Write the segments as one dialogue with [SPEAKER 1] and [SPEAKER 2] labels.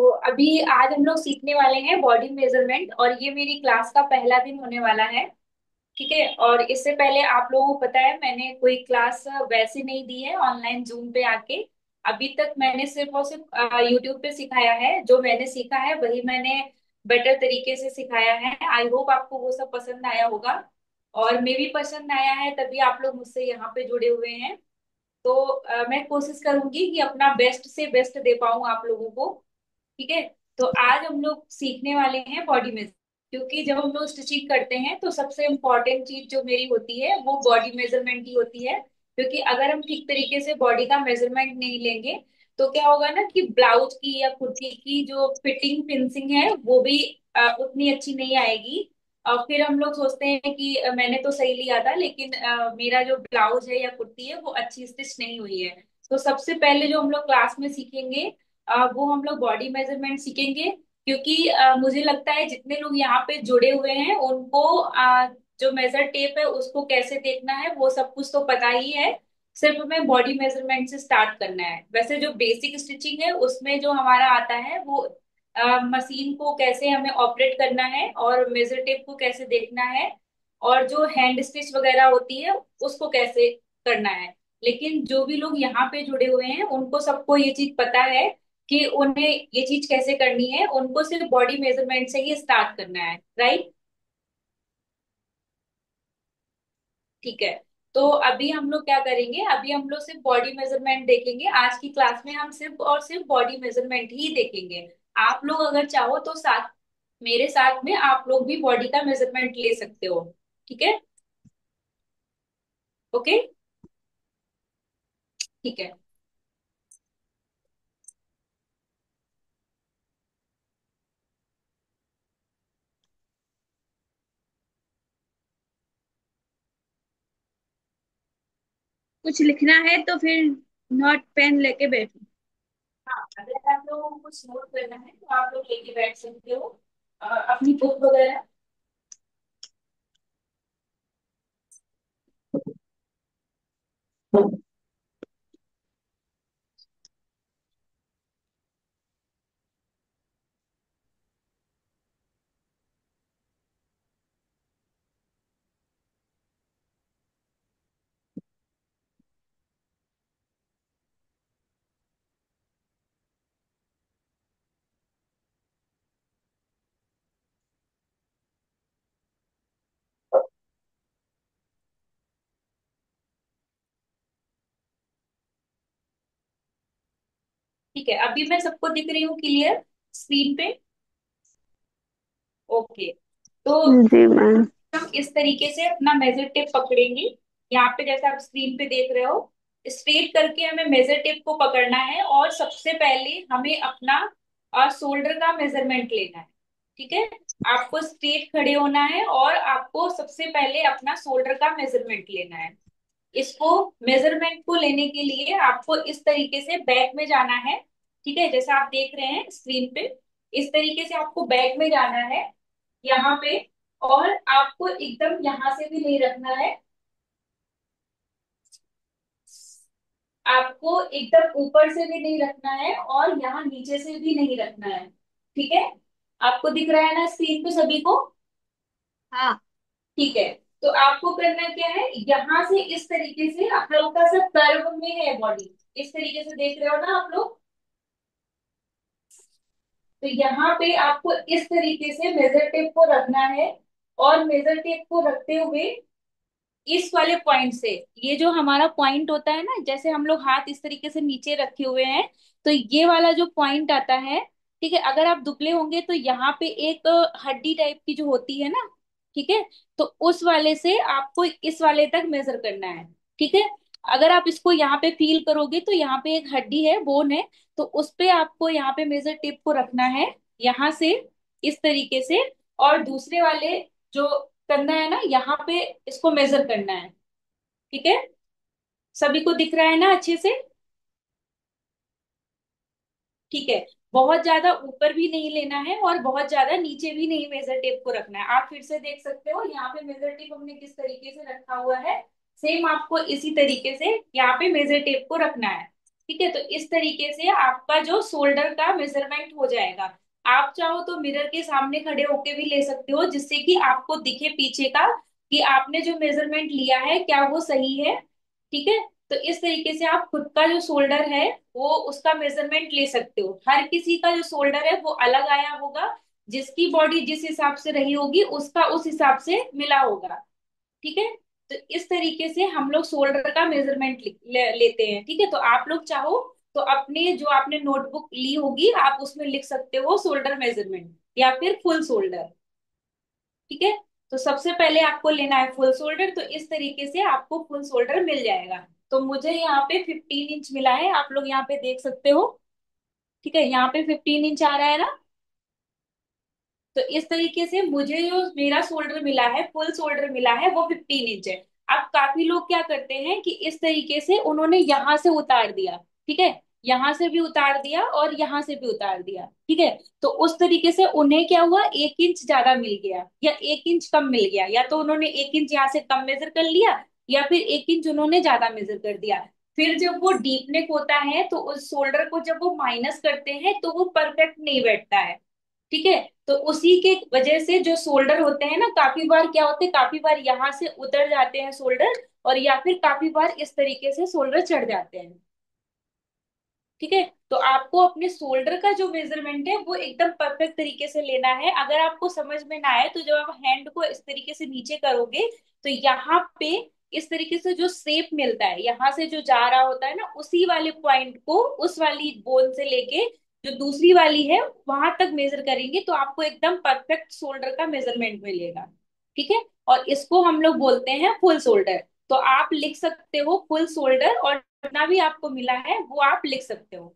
[SPEAKER 1] तो अभी आज हम लोग सीखने वाले हैं बॉडी मेजरमेंट और ये मेरी क्लास का पहला दिन होने वाला है। ठीक है। और इससे पहले आप लोगों को पता है मैंने कोई क्लास वैसे नहीं दी है ऑनलाइन जूम पे आके। अभी तक मैंने सिर्फ और सिर्फ यूट्यूब पे सिखाया है। जो मैंने सीखा है वही मैंने बेटर तरीके से सिखाया है। आई होप आपको वो सब पसंद आया होगा और मे भी पसंद आया है तभी आप लोग मुझसे यहाँ पे जुड़े हुए हैं। तो मैं कोशिश करूंगी कि अपना बेस्ट से बेस्ट दे पाऊँ आप लोगों को। ठीक है। तो आज हम लोग सीखने वाले हैं बॉडी मेजर। क्योंकि जब हम लोग स्टिचिंग करते हैं तो सबसे इम्पोर्टेंट चीज जो मेरी होती है वो बॉडी मेजरमेंट की होती है। क्योंकि अगर हम ठीक तरीके से बॉडी का मेजरमेंट नहीं लेंगे तो क्या होगा ना कि ब्लाउज की या कुर्ती की जो फिटिंग फिनिशिंग है वो भी उतनी अच्छी नहीं आएगी। और फिर हम लोग सोचते हैं कि मैंने तो सही लिया था लेकिन मेरा जो ब्लाउज है या कुर्ती है वो अच्छी स्टिच नहीं हुई है। तो सबसे पहले जो हम लोग क्लास में सीखेंगे वो हम लोग बॉडी मेजरमेंट सीखेंगे। क्योंकि मुझे लगता है जितने लोग यहाँ पे जुड़े हुए हैं उनको जो मेजर टेप है उसको कैसे देखना है वो सब कुछ तो पता ही है। सिर्फ हमें बॉडी मेजरमेंट से स्टार्ट करना है। वैसे जो बेसिक स्टिचिंग है उसमें जो हमारा आता है वो मशीन को कैसे हमें ऑपरेट करना है और मेजर टेप को कैसे देखना है और जो हैंड स्टिच वगैरह होती है उसको कैसे करना है। लेकिन जो भी लोग यहाँ पे जुड़े हुए हैं उनको सबको ये चीज पता है कि उन्हें ये चीज कैसे करनी है। उनको सिर्फ बॉडी मेजरमेंट से ही स्टार्ट करना है। राइट। ठीक है। तो अभी हम लोग क्या करेंगे, अभी हम लोग सिर्फ बॉडी मेजरमेंट देखेंगे। आज की क्लास में हम सिर्फ और सिर्फ बॉडी मेजरमेंट ही देखेंगे। आप लोग अगर चाहो तो साथ मेरे साथ में आप लोग भी बॉडी का मेजरमेंट ले सकते हो। ठीक है। ओके। ठीक है।
[SPEAKER 2] कुछ लिखना है तो फिर नोट पेन लेके बैठो।
[SPEAKER 1] हाँ, अगर आप लोगों को कुछ नोट करना है तो आप लोग लेके बैठ सकते हो अपनी बुक वगैरह। ठीक है। अभी मैं सबको दिख रही हूँ क्लियर स्क्रीन पे। ओके। तो
[SPEAKER 2] जी मैम।
[SPEAKER 1] हम इस तरीके से अपना मेजर टेप पकड़ेंगे। यहाँ पे जैसे आप स्क्रीन पे देख रहे हो स्ट्रेट करके हमें मेजर टेप को पकड़ना है और सबसे पहले हमें अपना शोल्डर का मेजरमेंट लेना है। ठीक है। आपको स्ट्रेट खड़े होना है और आपको सबसे पहले अपना शोल्डर का मेजरमेंट लेना है। इसको मेजरमेंट को लेने के लिए आपको इस तरीके से बैक में जाना है। ठीक है। जैसा आप देख रहे हैं स्क्रीन पे इस तरीके से आपको बैक में जाना है यहाँ पे। और आपको एकदम यहाँ से भी नहीं रखना है। आपको एकदम ऊपर से भी नहीं रखना है और यहाँ नीचे से भी नहीं रखना है। ठीक है। आपको दिख रहा है ना स्क्रीन पे सभी को।
[SPEAKER 2] हाँ।
[SPEAKER 1] ठीक है। तो आपको करना क्या है, यहाँ से इस तरीके से हल्का सा कर्व में है बॉडी। इस तरीके से देख रहे हो ना आप लोग। तो यहाँ पे आपको इस तरीके से मेजर टेप को रखना है। और मेजर टेप को रखते हुए इस वाले पॉइंट से, ये जो हमारा पॉइंट होता है ना, जैसे हम लोग हाथ इस तरीके से नीचे रखे हुए हैं तो ये वाला जो पॉइंट आता है। ठीक है। अगर आप दुबले होंगे तो यहाँ पे एक हड्डी टाइप की जो होती है ना। ठीक है। तो उस वाले से आपको इस वाले तक मेजर करना है। ठीक है। अगर आप इसको यहाँ पे फील करोगे तो यहाँ पे एक हड्डी है, बोन है। तो उस पे आपको यहाँ पे मेजर टेप को रखना है यहाँ से इस तरीके से। और दूसरे वाले जो करना है ना यहाँ पे इसको मेजर करना है। ठीक है। सभी को दिख रहा है ना अच्छे से। ठीक है। बहुत ज्यादा ऊपर भी नहीं लेना है और बहुत ज्यादा नीचे भी नहीं मेजर टेप को रखना है। आप फिर से देख सकते हो यहाँ पे मेजर टेप हमने किस तरीके से रखा हुआ है। सेम आपको इसी तरीके से यहाँ पे मेजर टेप को रखना है। ठीक है, तो इस तरीके से आपका जो शोल्डर का मेजरमेंट हो जाएगा। आप चाहो तो मिरर के सामने खड़े होके भी ले सकते हो, जिससे कि आपको दिखे पीछे का कि आपने जो मेजरमेंट लिया है क्या वो सही है। ठीक है, तो इस तरीके से आप खुद का जो शोल्डर है वो उसका मेजरमेंट ले सकते हो। हर किसी का जो शोल्डर है वो अलग आया होगा, जिसकी बॉडी जिस हिसाब से रही होगी उसका उस हिसाब से मिला होगा। ठीक है, तो इस तरीके से हम लोग शोल्डर का मेजरमेंट लेते हैं। ठीक है, तो आप लोग चाहो तो अपने जो आपने नोटबुक ली होगी आप उसमें लिख सकते हो शोल्डर मेजरमेंट या फिर फुल शोल्डर। ठीक है, तो सबसे पहले आपको लेना है फुल शोल्डर, तो इस तरीके से आपको फुल शोल्डर मिल जाएगा। तो मुझे यहाँ पे 15 इंच मिला है, आप लोग यहाँ पे देख सकते हो। ठीक है, यहाँ पे 15 इंच आ रहा है ना। तो इस तरीके से मुझे जो मेरा शोल्डर मिला है, फुल शोल्डर मिला है, वो 15 इंच है। अब काफी लोग क्या करते हैं कि इस तरीके से उन्होंने यहां से उतार दिया। ठीक है, यहां से भी उतार दिया और यहां से भी उतार दिया। ठीक है, तो उस तरीके से उन्हें क्या हुआ, 1 इंच ज्यादा मिल गया या 1 इंच कम मिल गया, या तो उन्होंने 1 इंच यहाँ से कम मेजर कर लिया या फिर 1 इंच उन्होंने ज्यादा मेजर कर दिया। फिर जब वो डीप नेक होता है तो उस शोल्डर को जब वो माइनस करते हैं तो वो परफेक्ट नहीं बैठता है। ठीक है, तो उसी के वजह से जो शोल्डर होते हैं ना, काफी बार क्या होते हैं, काफी बार यहाँ से उतर जाते हैं शोल्डर, और या फिर काफी बार इस तरीके से शोल्डर चढ़ जाते हैं। ठीक है, तो आपको अपने शोल्डर का जो मेजरमेंट है वो एकदम परफेक्ट तरीके से लेना है। अगर आपको समझ में ना आए तो जब आप हैंड को इस तरीके से नीचे करोगे तो यहाँ पे इस तरीके से जो शेप मिलता है, यहाँ से जो जा रहा होता है ना, उसी वाले पॉइंट को उस वाली बोन से लेके जो दूसरी वाली है वहां तक मेजर करेंगे तो आपको एकदम परफेक्ट शोल्डर का मेजरमेंट मिलेगा। ठीक है, और इसको हम लोग बोलते हैं फुल शोल्डर। तो आप लिख सकते हो फुल शोल्डर, और जितना भी आपको मिला है वो आप लिख सकते हो।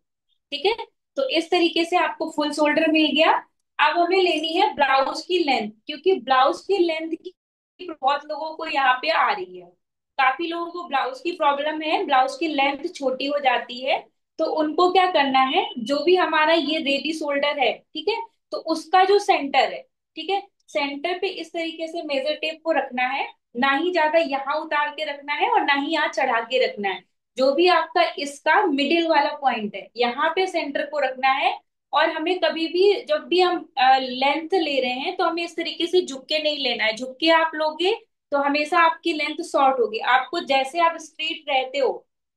[SPEAKER 1] ठीक है, तो इस तरीके से आपको फुल शोल्डर मिल गया। अब हमें लेनी है ब्लाउज की लेंथ, क्योंकि ब्लाउज की लेंथ की बहुत लोगों को यहाँ पे आ रही है। काफी लोगों को ब्लाउज की प्रॉब्लम है, ब्लाउज की लेंथ छोटी हो जाती है। तो उनको क्या करना है, जो भी हमारा ये रेडी शोल्डर है, ठीक है, तो उसका जो सेंटर है, ठीक है, सेंटर पे इस तरीके से मेजर टेप को रखना है। ना ही ज्यादा यहाँ उतार के रखना है और ना ही यहाँ चढ़ा के रखना है। जो भी आपका इसका मिडिल वाला पॉइंट है यहाँ पे सेंटर को रखना है। और हमें कभी भी जब भी हम लेंथ ले रहे हैं तो हमें इस तरीके से झुक के नहीं लेना है। झुक के आप लोगे तो हमेशा आपकी लेंथ शॉर्ट होगी। आपको जैसे आप स्ट्रेट रहते हो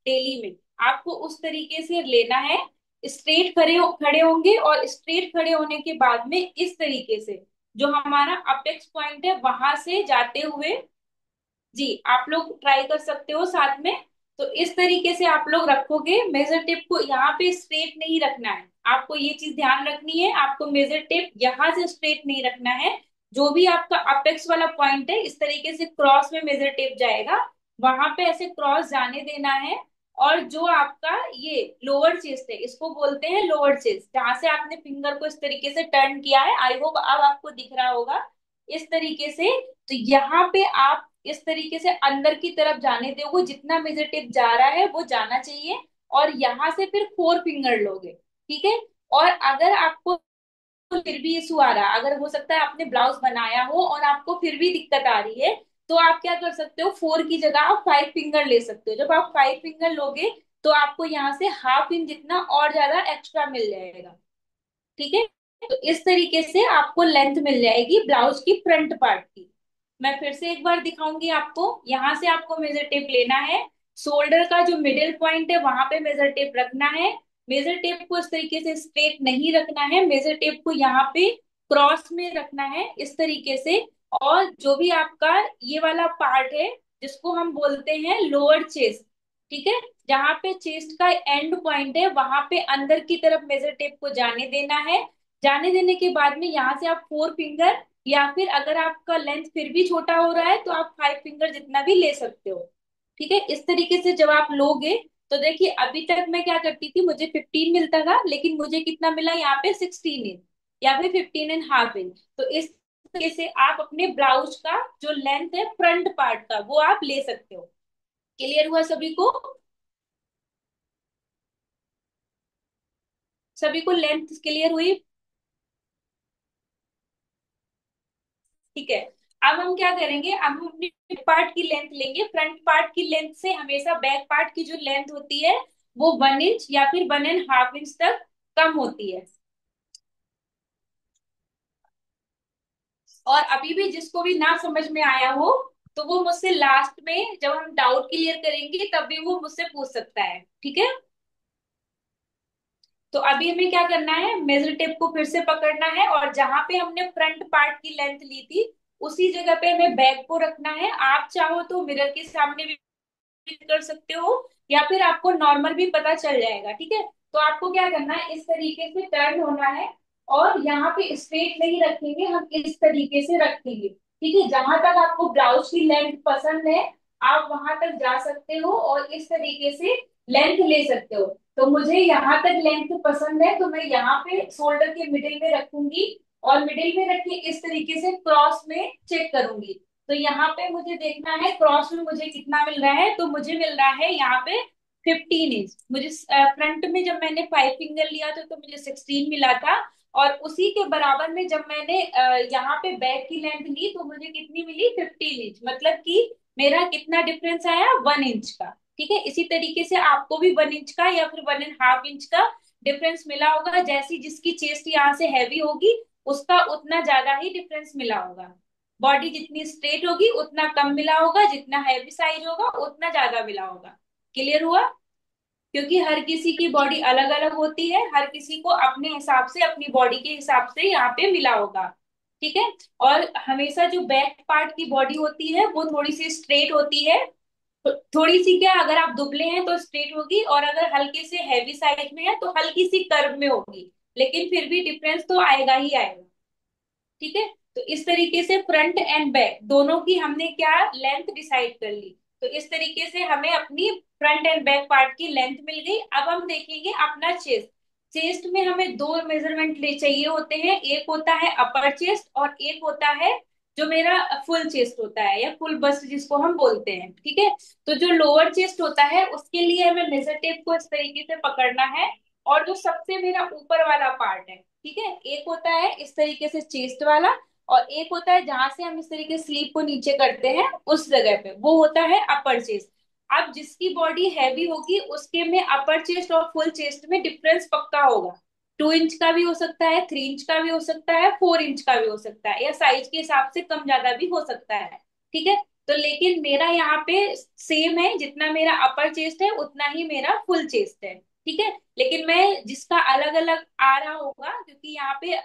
[SPEAKER 1] डेली में, आपको उस तरीके से लेना है। स्ट्रेट खड़े होंगे, और स्ट्रेट खड़े होने के बाद में इस तरीके से जो हमारा अपेक्स पॉइंट है वहां से जाते हुए, जी आप लोग ट्राई कर सकते हो साथ में। तो इस तरीके से आप लोग रखोगे, मेजर टेप को यहाँ पे स्ट्रेट नहीं रखना है। आपको ये चीज ध्यान रखनी है, आपको मेजर टेप यहाँ से स्ट्रेट नहीं रखना है। जो भी आपका अपेक्स वाला पॉइंट है इस तरीके से क्रॉस में मेजर टेप जाएगा, वहां पे ऐसे क्रॉस जाने देना है। और जो आपका ये लोअर चेस्ट है इसको बोलते हैं लोअर चेस्ट, जहां से आपने फिंगर को इस तरीके से टर्न किया है, आई होप अब आपको दिख रहा होगा इस तरीके से। तो यहाँ पे आप इस तरीके से अंदर की तरफ जाने दोगे, जितना मेजर टेप जा रहा है वो जाना चाहिए। और यहाँ से फिर 4 फिंगर लोगे। ठीक है, और अगर आपको फिर भी इशू आ रहा है, अगर हो सकता है आपने ब्लाउज बनाया हो और आपको फिर भी दिक्कत आ रही है, तो आप क्या कर सकते हो, 4 की जगह आप 5 फिंगर ले सकते हो। जब आप 5 फिंगर लोगे तो आपको यहाँ से हाफ इंच जितना और ज्यादा एक्स्ट्रा मिल जाएगा। ठीक है, तो इस तरीके से आपको लेंथ मिल जाएगी ब्लाउज की फ्रंट पार्ट की। मैं फिर से एक बार दिखाऊंगी आपको। यहाँ से आपको मेजर टेप लेना है, शोल्डर का जो मिडिल पॉइंट है वहां पे मेजर टेप रखना है। मेजर टेप को इस तरीके से स्ट्रेट नहीं रखना है, मेजर टेप को यहाँ पे क्रॉस में रखना है इस तरीके से। और जो भी आपका ये वाला पार्ट है जिसको हम बोलते हैं लोअर चेस्ट, ठीक है, जहां पे चेस्ट का एंड पॉइंट है वहां पे अंदर की तरफ मेजर टेप को जाने देना है। जाने देने के बाद में यहाँ से आप 4 फिंगर, या फिर अगर आपका लेंथ फिर भी छोटा हो रहा है तो आप 5 फिंगर जितना भी ले सकते हो। ठीक है, इस तरीके से जब आप लोगे तो देखिए अभी तक मैं क्या करती थी, मुझे 15 मिलता था लेकिन मुझे कितना मिला यहाँ पे 16 इंच या फिर 15.5 इंच। तो इस तरीके से आप अपने ब्लाउज का जो लेंथ है फ्रंट पार्ट का वो आप ले सकते हो। क्लियर हुआ सभी को? सभी को लेंथ क्लियर हुई? ठीक है, अब हम क्या करेंगे, अब हम अपने पार्ट की लेंथ लेंगे। फ्रंट पार्ट की लेंथ से हमेशा बैक पार्ट की जो लेंथ होती है वो 1 इंच या फिर 1.5 इंच तक कम होती है। और अभी भी जिसको भी ना समझ में आया हो, तो वो मुझसे लास्ट में जब हम डाउट क्लियर करेंगे तब भी वो मुझसे पूछ सकता है, ठीक है। तो अभी हमें क्या करना है, मेजर टेप को फिर से पकड़ना है, और जहां पे हमने फ्रंट पार्ट की लेंथ ली थी उसी जगह पे हमें बैक को रखना है। आप चाहो तो मिरर के सामने भी कर सकते हो, या फिर आपको नॉर्मल भी पता चल जाएगा, ठीक है। तो आपको क्या करना है, इस तरीके से टर्न होना है, और यहाँ पे स्ट्रेट नहीं रखेंगे, हम इस तरीके से रखेंगे, ठीक है। जहां तक आपको ब्लाउज की लेंथ पसंद है आप वहां तक जा सकते हो और इस तरीके से लेंथ ले सकते हो। तो मुझे यहाँ तक लेंथ पसंद है, तो मैं यहाँ पे शोल्डर के मिडिल में रखूंगी, और मिडिल में रख के इस तरीके से क्रॉस में चेक करूंगी। तो यहाँ पे मुझे देखना है क्रॉस में मुझे कितना मिल रहा है, तो मुझे मिल रहा है यहाँ पे 15 इंच। मुझे फ्रंट में जब मैंने 5 फिंगर लिया था तो मुझे 16 मिला था, और उसी के बराबर में जब मैंने यहाँ पे बैक की लेंथ ली तो मुझे कितनी मिली, 15 इंच। मतलब कि मेरा कितना डिफरेंस आया, 1 इंच का, ठीक है। इसी तरीके से आपको भी 1 इंच का या फिर 1.5 इंच का डिफरेंस मिला होगा। जैसी जिसकी चेस्ट यहाँ से हैवी होगी उसका उतना ज्यादा ही डिफरेंस मिला होगा। बॉडी जितनी स्ट्रेट होगी उतना कम मिला होगा, जितना हैवी साइज होगा उतना ज्यादा मिला होगा। क्लियर हुआ? क्योंकि हर किसी की बॉडी अलग अलग होती है, हर किसी को अपने हिसाब से अपनी बॉडी के हिसाब से यहाँ पे मिला होगा, ठीक है। और हमेशा जो बैक पार्ट की बॉडी होती है वो थोड़ी सी स्ट्रेट होती है। थोड़ी सी क्या, अगर आप दुबले हैं तो स्ट्रेट होगी, और अगर हल्के से हैवी साइज में है तो हल्की सी कर्व में होगी, लेकिन फिर भी डिफरेंस तो आएगा ही आएगा, ठीक है। तो इस तरीके से फ्रंट एंड बैक दोनों की हमने क्या लेंथ डिसाइड कर ली। तो इस तरीके से हमें अपनी फ्रंट एंड बैक पार्ट की लेंथ मिल गई। अब हम देखेंगे अपना चेस्ट। चेस्ट में हमें दो मेजरमेंट ले चाहिए होते हैं, एक होता है अपर चेस्ट और एक होता है जो मेरा फुल चेस्ट होता है या फुल बस्ट जिसको हम बोलते हैं, ठीक है। तो जो लोअर चेस्ट होता है उसके लिए हमें मेजर टेप को इस तरीके से पकड़ना है, और जो सबसे मेरा ऊपर वाला पार्ट है, ठीक है, एक होता है इस तरीके से चेस्ट वाला, और एक होता है जहां से हम इस तरीके से स्लीप को नीचे करते हैं उस जगह पे, वो होता है अपर चेस्ट। अब जिसकी बॉडी हैवी होगी उसके में अपर चेस्ट और फुल चेस्ट में डिफरेंस पक्का होगा। 2 इंच का भी हो सकता है, 3 इंच का भी हो सकता है, 4 इंच का भी हो सकता है, या साइज के हिसाब से कम ज्यादा भी हो सकता है, ठीक है। तो लेकिन मेरा यहाँ पे सेम है, जितना मेरा अपर चेस्ट है उतना ही मेरा फुल चेस्ट है, ठीक है। लेकिन मैं जिसका अलग अलग आ रहा होगा, क्योंकि यहाँ पे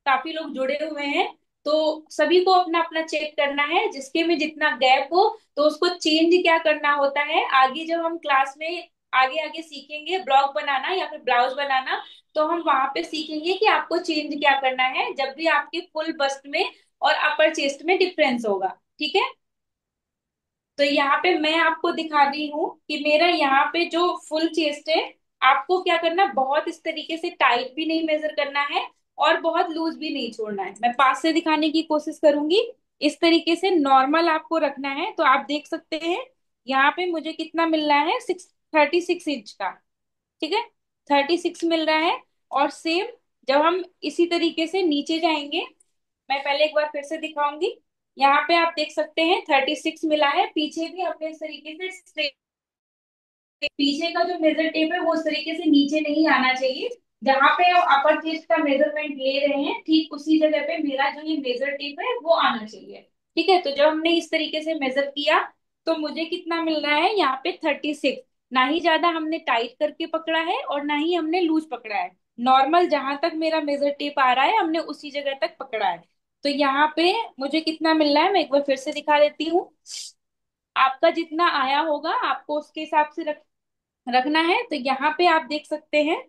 [SPEAKER 1] काफी लोग जुड़े हुए हैं, तो सभी को अपना अपना चेक करना है, जिसके में जितना गैप हो तो उसको चेंज क्या करना होता है। आगे जब हम क्लास में आगे आगे सीखेंगे ब्लॉग बनाना या फिर ब्लाउज बनाना, तो हम वहां पे सीखेंगे कि आपको चेंज क्या करना है जब भी आपके फुल बस्ट में और अपर चेस्ट में डिफरेंस होगा, ठीक है। तो यहाँ पे मैं आपको दिखा रही हूँ कि मेरा यहाँ पे जो फुल चेस्ट है, आपको क्या करना, बहुत इस तरीके से टाइट भी नहीं मेजर करना है और बहुत लूज भी नहीं छोड़ना है। मैं पास से दिखाने की कोशिश करूंगी। इस तरीके से नॉर्मल आपको रखना है, तो आप देख सकते हैं यहाँ पे मुझे कितना मिल रहा है, 36 इंच का, ठीक है, 36 मिल रहा है। और सेम जब हम इसी तरीके से नीचे जाएंगे, मैं पहले एक बार फिर से दिखाऊंगी। यहाँ पे आप देख सकते हैं 36 मिला है, पीछे भी हमने इस तरीके से पीछे का जो मेजर टेप है वो उस तरीके से नीचे नहीं आना चाहिए। जहां पे हम अपर चेस्ट का मेजरमेंट ले रहे हैं ठीक उसी जगह पे मेरा जो ये मेजर टेप है वो आना चाहिए, ठीक है। तो जब हमने इस तरीके से मेजर किया तो मुझे कितना मिल रहा है यहाँ पे 36। ना ही ज्यादा हमने टाइट करके पकड़ा है और ना ही हमने लूज पकड़ा है, नॉर्मल जहां तक मेरा मेजर टेप आ रहा है हमने उसी जगह तक पकड़ा है। तो यहाँ पे मुझे कितना मिल रहा है मैं एक बार फिर से दिखा देती हूँ। आपका जितना आया होगा आपको उसके हिसाब से रखना है। तो यहाँ पे आप देख सकते हैं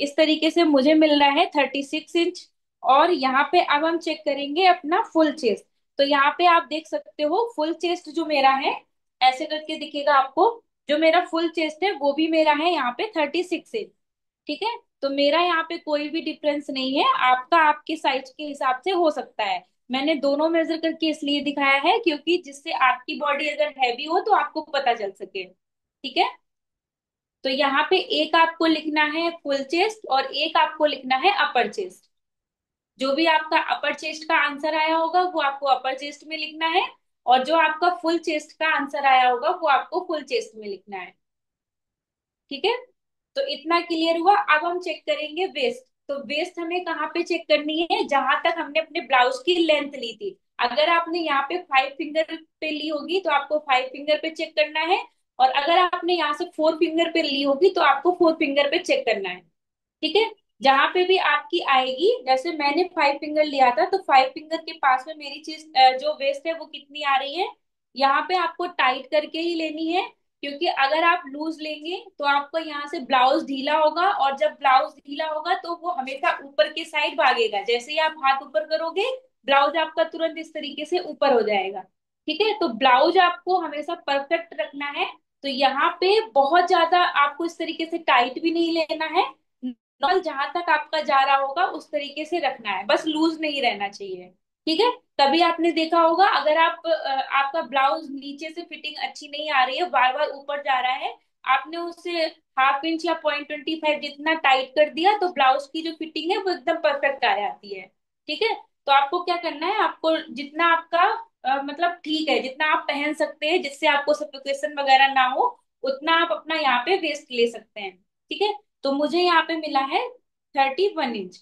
[SPEAKER 1] इस तरीके से मुझे मिल रहा है 36 इंच। और यहाँ पे अब हम चेक करेंगे अपना फुल चेस्ट। तो यहाँ पे आप देख सकते हो फुल चेस्ट जो मेरा है, ऐसे करके दिखेगा आपको, जो मेरा फुल चेस्ट है वो भी मेरा है यहाँ पे 36 इंच, ठीक है। तो मेरा यहाँ पे कोई भी डिफरेंस नहीं है, आपका आपके साइज के हिसाब से हो सकता है। मैंने दोनों मेजर करके इसलिए दिखाया है क्योंकि जिससे आपकी बॉडी अगर हैवी हो तो आपको पता चल सके, ठीक है। तो यहाँ पे एक आपको लिखना है फुल चेस्ट और एक आपको लिखना है अपर चेस्ट। जो भी आपका अपर चेस्ट का आंसर आया होगा वो आपको अपर चेस्ट में लिखना है, और जो आपका फुल चेस्ट का आंसर आया होगा वो आपको फुल चेस्ट में लिखना है, ठीक है। तो इतना क्लियर हुआ। अब हम चेक करेंगे वेस्ट। तो वेस्ट हमें कहाँ पे चेक करनी है, जहां तक हमने अपने ब्लाउज की लेंथ ली थी। अगर आपने यहाँ पे 5 फिंगर पे ली होगी तो आपको 5 फिंगर पे चेक करना है, और अगर आपने यहाँ से 4 फिंगर पे ली होगी तो आपको 4 फिंगर पे चेक करना है। ठीक है। जहां पे भी आपकी आएगी, जैसे मैंने 5 फिंगर लिया था तो 5 फिंगर के पास में मेरी चीज जो वेस्ट है वो कितनी आ रही है। यहाँ पे आपको टाइट करके ही लेनी है, क्योंकि अगर आप लूज लेंगे तो आपको यहाँ से ब्लाउज ढीला होगा, और जब ब्लाउज ढीला होगा तो वो हमेशा ऊपर की साइड भागेगा। जैसे ही आप हाथ ऊपर करोगे, ब्लाउज आपका तुरंत इस तरीके से ऊपर हो जाएगा। ठीक है। तो ब्लाउज आपको हमेशा परफेक्ट रखना है। तो यहाँ पे बहुत ज्यादा आपको इस तरीके से टाइट भी नहीं लेना है, नॉर्मल जहां तक आपका जा रहा होगा उस तरीके से रखना है, बस लूज नहीं रहना चाहिए। ठीक है। तभी आपने देखा होगा, अगर आपका ब्लाउज नीचे से फिटिंग अच्छी नहीं आ रही है, बार बार ऊपर जा रहा है, आपने उसे ½ इंच या 0.25 जितना टाइट कर दिया, तो ब्लाउज की जो फिटिंग है वो एकदम परफेक्ट आ जाती है। ठीक है। तो आपको क्या करना है, आपको जितना आपका मतलब ठीक है, जितना आप पहन सकते हैं जिससे आपको सफोकेशन वगैरह ना हो, उतना आप अपना यहाँ पे वेस्ट ले सकते हैं। ठीक है। तो मुझे यहाँ पे मिला है 31 इंच।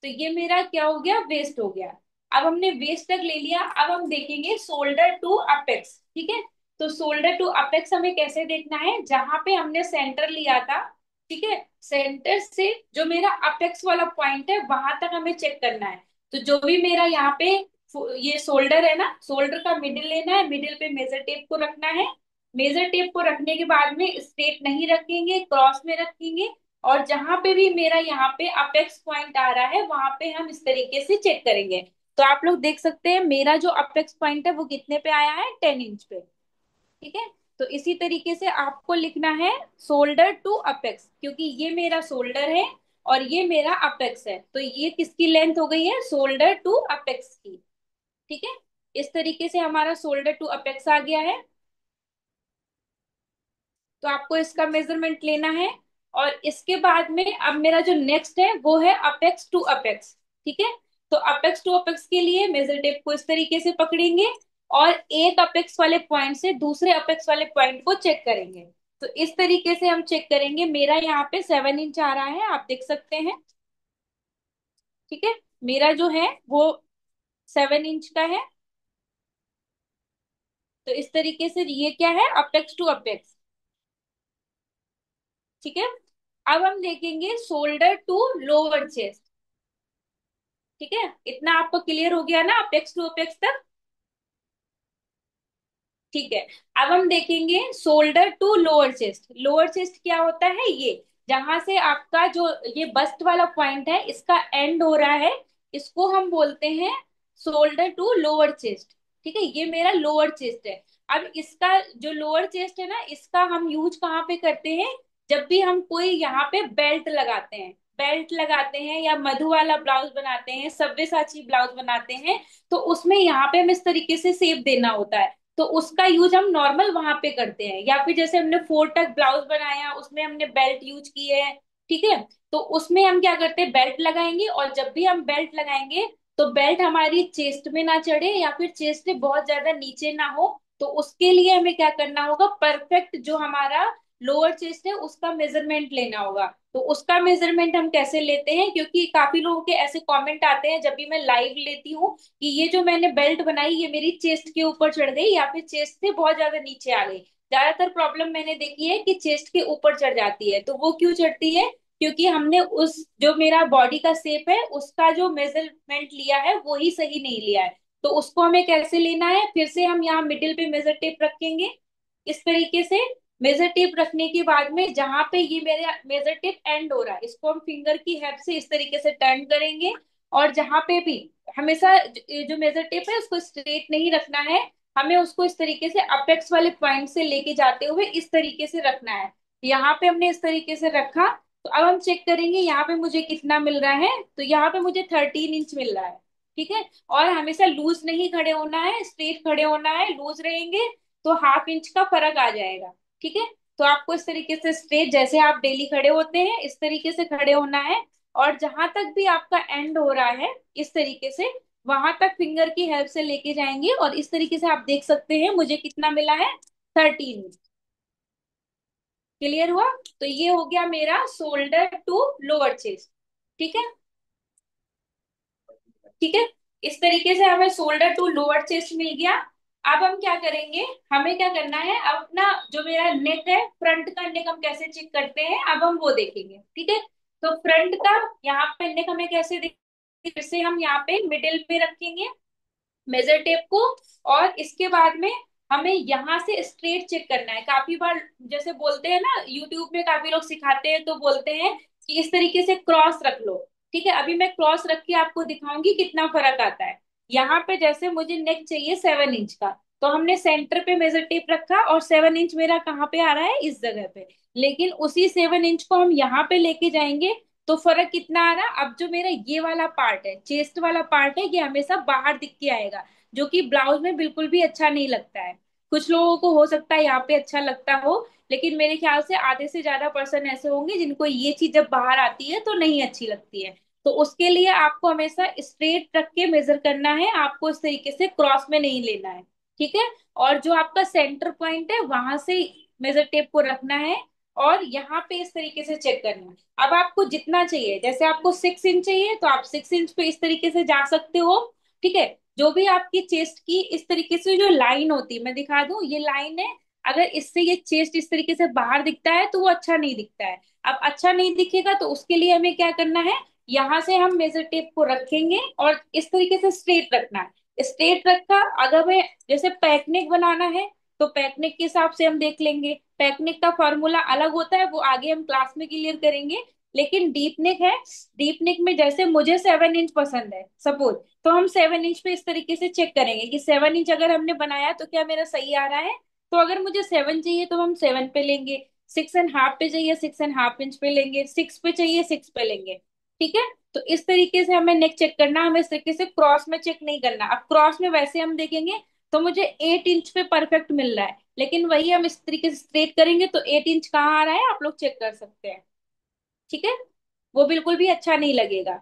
[SPEAKER 1] तो ये मेरा क्या हो गया, वेस्ट हो गया। अब हमने वेस्ट तक ले लिया, अब हम देखेंगे शोल्डर टू अपेक्स। ठीक है। तो शोल्डर टू अपेक्स हमें कैसे देखना है, जहां पे हमने सेंटर लिया था, ठीक है, सेंटर से जो मेरा अपेक्स वाला पॉइंट है वहां तक हमें चेक करना है। तो जो भी मेरा यहाँ पे ये शोल्डर है ना, शोल्डर का मिडिल लेना है, मिडिल पे मेजर टेप को रखना है। मेजर टेप को रखने के बाद में स्ट्रेट नहीं रखेंगे, क्रॉस में रखेंगे, और जहां पे भी मेरा यहाँ पे अपेक्स पॉइंट आ रहा है वहां पे हम इस तरीके से चेक करेंगे। तो आप लोग देख सकते हैं मेरा जो अपेक्स पॉइंट है वो कितने पे आया है, 10 इंच पे। ठीक है। तो इसी तरीके से आपको लिखना है शोल्डर टू अपेक्स, क्योंकि ये मेरा शोल्डर है और ये मेरा अपेक्स है, तो ये किसकी लेंथ हो गई है, शोल्डर टू अपेक्स की। ठीक है। इस तरीके से हमारा शोल्डर टू अपेक्स आ गया है। तो आपको इसका मेजरमेंट लेना है, और इसके बाद में अब मेरा जो नेक्स्ट है वो है अपेक्स टू अपेक्स। ठीक है। तो अपेक्स टू अपेक्स के लिए मेजर टेप को इस तरीके से पकड़ेंगे, और एक अपेक्स वाले पॉइंट से दूसरे अपेक्स वाले पॉइंट को चेक करेंगे। तो इस तरीके से हम चेक करेंगे। मेरा यहाँ पे 7 इंच आ रहा है, आप देख सकते हैं। ठीक है। मेरा जो है वो 7 इंच का है। तो इस तरीके से ये क्या है, अपेक्स टू अपेक्स। ठीक है। अब हम देखेंगे शोल्डर टू लोअर चेस्ट। ठीक है। इतना आपको क्लियर हो गया ना अपेक्स टू अपेक्स तक। ठीक है। अब हम देखेंगे shoulder to lower chest. Lower chest क्या होता है, ये जहां से आपका जो ये बस्ट वाला पॉइंट है इसका एंड हो रहा है, इसको हम बोलते हैं शोल्डर टू लोअर चेस्ट। ठीक है। ये मेरा लोअर चेस्ट है। अब इसका जो लोअर चेस्ट है ना, इसका हम यूज कहाँ पे करते हैं, जब भी हम कोई यहाँ पे बेल्ट लगाते हैं, बेल्ट लगाते हैं या मधु वाला ब्लाउज बनाते हैं, सब्यसाची ब्लाउज बनाते हैं, तो उसमें यहाँ पे हमें इस तरीके से शेप देना होता है। तो उसका यूज हम नॉर्मल वहां पे करते हैं, या फिर जैसे हमने 4 तक ब्लाउज बनाया उसमें हमने बेल्ट यूज किए हैं। ठीक है। तो उसमें हम क्या करते हैं, बेल्ट लगाएंगे, और जब भी हम बेल्ट लगाएंगे तो बेल्ट हमारी चेस्ट में ना चढ़े या फिर चेस्ट से बहुत ज्यादा नीचे ना हो। तो उसके लिए हमें क्या करना होगा, परफेक्ट जो हमारा लोअर चेस्ट है उसका मेजरमेंट लेना होगा। तो उसका मेजरमेंट हम कैसे लेते हैं, क्योंकि काफी लोगों के ऐसे कमेंट आते हैं जब भी मैं लाइव लेती हूँ कि ये जो मैंने बेल्ट बनाई ये मेरी चेस्ट के ऊपर चढ़ गई या फिर चेस्ट से बहुत ज्यादा नीचे आ गई। ज्यादातर प्रॉब्लम मैंने देखी है कि चेस्ट के ऊपर चढ़ जाती है। तो वो क्यों चढ़ती है, क्योंकि हमने उस जो मेरा बॉडी का शेप है उसका जो मेजरमेंट लिया है वो ही सही नहीं लिया है। तो उसको हमें कैसे लेना है, फिर से हम यहाँ मिडिल पे मेजर टेप रखेंगे इस तरीके से। मेजर टेप रखने के बाद में जहां पे ये मेरा मेजर टेप एंड हो रहा है इसको हम फिंगर की हेल्प से इस तरीके से टर्न करेंगे, और जहां पे भी हमेशा जो मेजर टेप है उसको स्ट्रेट नहीं रखना है, हमें उसको इस तरीके से अपेक्स वाले पॉइंट से लेके जाते हुए इस तरीके से रखना है। यहाँ पे हमने इस तरीके से रखा। तो अब हम चेक करेंगे यहाँ पे मुझे कितना मिल रहा है। तो यहाँ पे मुझे 13 इंच मिल रहा है। ठीक है। और हमेशा लूज नहीं खड़े होना है, स्ट्रेट खड़े होना है, लूज रहेंगे तो ½ इंच का फर्क आ जाएगा। ठीक है। तो आपको इस तरीके से स्ट्रेट जैसे आप डेली खड़े होते हैं इस तरीके से खड़े होना है, और जहां तक भी आपका एंड हो रहा है इस तरीके से वहां तक फिंगर की हेल्प से लेके जाएंगे, और इस तरीके से आप देख सकते हैं मुझे कितना मिला है, 13। क्लियर हुआ? तो ये हो गया मेरा शोल्डर टू लोअर चेस्ट। ठीक है। ठीक है। इस तरीके से हमें शोल्डर टू लोअर चेस्ट मिल गया। अब हम क्या करेंगे, हमें क्या करना है, अब अपना जो मेरा नेक है, फ्रंट का नेक हम कैसे चेक करते हैं अब हम वो देखेंगे। ठीक है। तो फ्रंट का यहाँ पे नेक हमें कैसे देखेंगे, जैसे हम यहाँ पे मिडिल पे रखेंगे मेजर टेप को, और इसके बाद में हमें यहाँ से स्ट्रेट चेक करना है। काफी बार जैसे बोलते हैं ना, यूट्यूब में काफी लोग सिखाते हैं तो बोलते हैं कि इस तरीके से क्रॉस रख लो। ठीक है, अभी मैं क्रॉस रख के आपको दिखाऊंगी कितना फर्क आता है। यहाँ पे जैसे मुझे नेक चाहिए 7 इंच का, तो हमने सेंटर पे मेजर टेप रखा और 7 इंच मेरा कहाँ पे आ रहा है, इस जगह पे। लेकिन उसी 7 इंच को हम यहाँ पे लेके जाएंगे तो फर्क कितना आ रहा, अब जो मेरा ये वाला पार्ट है, चेस्ट वाला पार्ट है, ये हमेशा बाहर दिख के आएगा, जो कि ब्लाउज में बिल्कुल भी अच्छा नहीं लगता है। कुछ लोगों को हो सकता है यहाँ पे अच्छा लगता हो, लेकिन मेरे ख्याल से आधे से ज्यादा पर्सन ऐसे होंगे जिनको ये चीज जब बाहर आती है तो नहीं अच्छी लगती है। तो उसके लिए आपको हमेशा स्ट्रेट रख के मेजर करना है, आपको इस तरीके से क्रॉस में नहीं लेना है। ठीक है। और जो आपका सेंटर पॉइंट है वहां से मेजर टेप को रखना है, और यहाँ पे इस तरीके से चेक करना है। अब आपको जितना चाहिए, जैसे आपको 6 इंच चाहिए तो आप 6 इंच पे इस तरीके से जा सकते हो। ठीक है। जो भी आपकी चेस्ट की इस तरीके से जो लाइन होती है, मैं दिखा दूं, ये लाइन है। अगर इससे ये चेस्ट इस तरीके से बाहर दिखता है तो वो अच्छा नहीं दिखता है। अब अच्छा नहीं दिखेगा तो उसके लिए हमें क्या करना है, यहाँ से हम मेजर टेप को रखेंगे और इस तरीके से स्ट्रेट रखना है। स्ट्रेट रखा, अगर मैं जैसे पैकनेक बनाना है तो पैकनेक के हिसाब से हम देख लेंगे। पैकनेक का फॉर्मूला अलग होता है, वो आगे हम क्लास में क्लियर करेंगे। लेकिन डीप नेक है, डीप नेक में जैसे मुझे 7 इंच पसंद है सपोज, तो हम 7 इंच पे इस तरीके से चेक करेंगे कि 7 इंच अगर हमने बनाया तो क्या मेरा सही आ रहा है। तो अगर मुझे 7 चाहिए तो हम 7 पे लेंगे, 6.5 पे चाहिए 6.5 इंच पे लेंगे, 6 पे चाहिए 6 पे लेंगे। ठीक है। तो इस तरीके से हमें नेक चेक करना, हमें इस तरीके से क्रॉस में चेक नहीं करना। अब क्रॉस में वैसे हम देखेंगे तो मुझे 8 इंच पे परफेक्ट मिल रहा है, लेकिन वही हम इस तरीके से स्ट्रेट करेंगे तो 8 इंच कहाँ आ रहा है आप लोग चेक कर सकते हैं। ठीक है। वो बिल्कुल भी अच्छा नहीं लगेगा।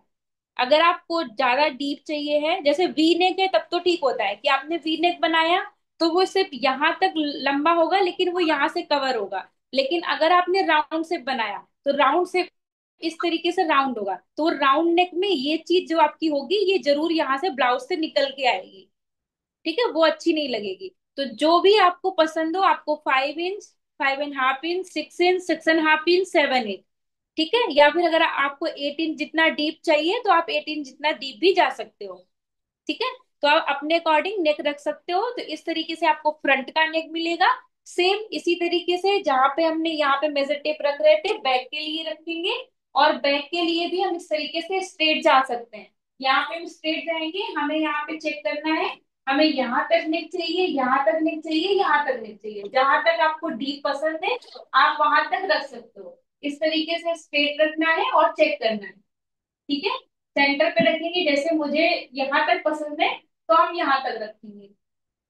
[SPEAKER 1] अगर आपको ज्यादा डीप चाहिए है, जैसे वी नेक है, तब तो ठीक होता है कि आपने वी नेक बनाया तो वो सिर्फ यहाँ तक लंबा होगा लेकिन वो यहाँ से कवर होगा। लेकिन अगर आपने राउंड शेप बनाया तो राउंड शेप इस तरीके से राउंड होगा, तो राउंड नेक में ये चीज जो आपकी होगी ये जरूर यहाँ से ब्लाउज से निकल के आएगी। ठीक है, वो अच्छी नहीं लगेगी। तो जो भी आपको पसंद हो, आपको 5 inch, 5.5 inch, 6 inch, 6.5 inch, 7 inch, ठीक है, या फिर अगर आपको 8 इंच जितना डीप चाहिए तो आप 8 इंच जितना डीप भी जा सकते हो। ठीक है। तो आप अपने अकॉर्डिंग नेक रख सकते हो। तो इस तरीके से आपको फ्रंट का नेक मिलेगा। सेम इसी तरीके से जहां पे हमने यहाँ पे मेजर टेप रख रहे थे बैक के लिए रखेंगे, और बैक के लिए भी हम इस तरीके से स्ट्रेट जा सकते हैं। यहाँ पे हम स्ट्रेट जाएंगे, हमें यहाँ पे चेक करना है, हमें यहाँ तक नेक चाहिए, यहाँ तक नेक चाहिए, यहाँ तक नेक चाहिए, जहां तक आपको डीप पसंद है आप वहां तक रख सकते हो। इस तरीके से स्ट्रेट रखना है और चेक करना है। ठीक है। सेंटर पे रखेंगे, जैसे मुझे यहाँ तक पसंद है तो हम यहाँ तक रखेंगे।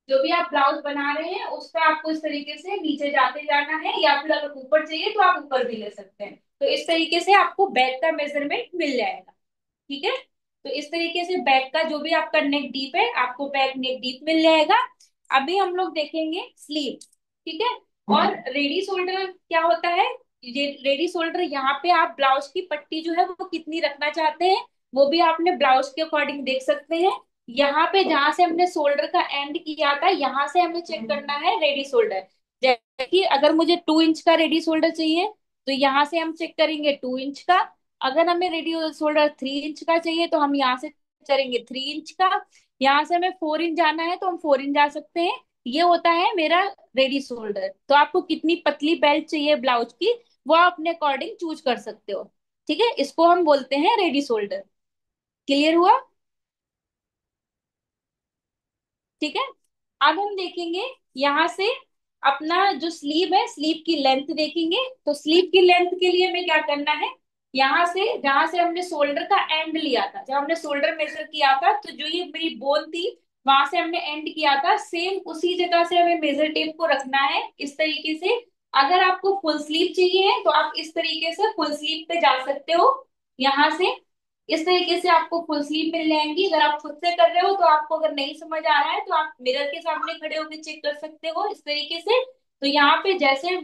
[SPEAKER 1] जो भी आप ब्लाउज बना रहे हैं उसका आपको इस तरीके से नीचे जाते जाना है, या फिर अगर ऊपर चाहिए तो आप ऊपर भी ले सकते हैं। तो इस तरीके से आपको बैक का मेजरमेंट मिल जाएगा। ठीक है। तो इस तरीके से बैक का जो भी आपका नेक डीप है आपको बैक नेक डीप मिल जाएगा। अभी हम लोग देखेंगे स्लीव। ठीक है। और रेडी शोल्डर क्या होता है, ये रेडी शोल्डर, यहाँ पे आप ब्लाउज की पट्टी जो है वो कितनी रखना चाहते हैं वो भी आपने ब्लाउज के अकॉर्डिंग देख सकते हैं। यहाँ पे जहां से हमने शोल्डर का एंड किया था यहाँ से हमें चेक करना है रेडी शोल्डर। जैसे कि अगर मुझे 2 इंच का रेडी शोल्डर चाहिए तो यहाँ से हम चेक करेंगे 2 इंच का। अगर हमें रेडी शोल्डर 3 इंच का चाहिए तो हम यहाँ से करेंगे 3 इंच का। यहाँ से हमें 4 इंच जाना है तो हम 4 इंच जा सकते हैं। ये होता है मेरा रेडी शोल्डर। तो आपको कितनी पतली बेल्ट चाहिए ब्लाउज की वो आप अपने अकॉर्डिंग चूज कर सकते हो। ठीक है, इसको हम बोलते हैं रेडी शोल्डर। क्लियर हुआ? ठीक है। अब हम देखेंगे यहाँ से अपना जो स्लीव है, स्लीव की लेंथ देखेंगे। तो स्लीव की लेंथ के लिए हमें क्या करना है, यहाँ से जहां से हमने शोल्डर का एंड लिया था, जब हमने शोल्डर मेजर किया था तो जो ये मेरी बोन थी वहां से हमने एंड किया था, सेम उसी जगह से हमें मेजर टेप को रखना है इस तरीके से। अगर आपको फुल स्लीव चाहिए तो आप इस तरीके से फुल स्लीव पे जा सकते हो। यहाँ से इस तरीके से आपको फुल स्लीव मिल जाएंगी। अगर आप खुद से कर रहे हो तो आपको अगर नहीं समझ आ रहा है तो आप मिरर के सामने खड़े होकर चेक कर सकते हो इस तरीके से। तो यहाँ पे जैसे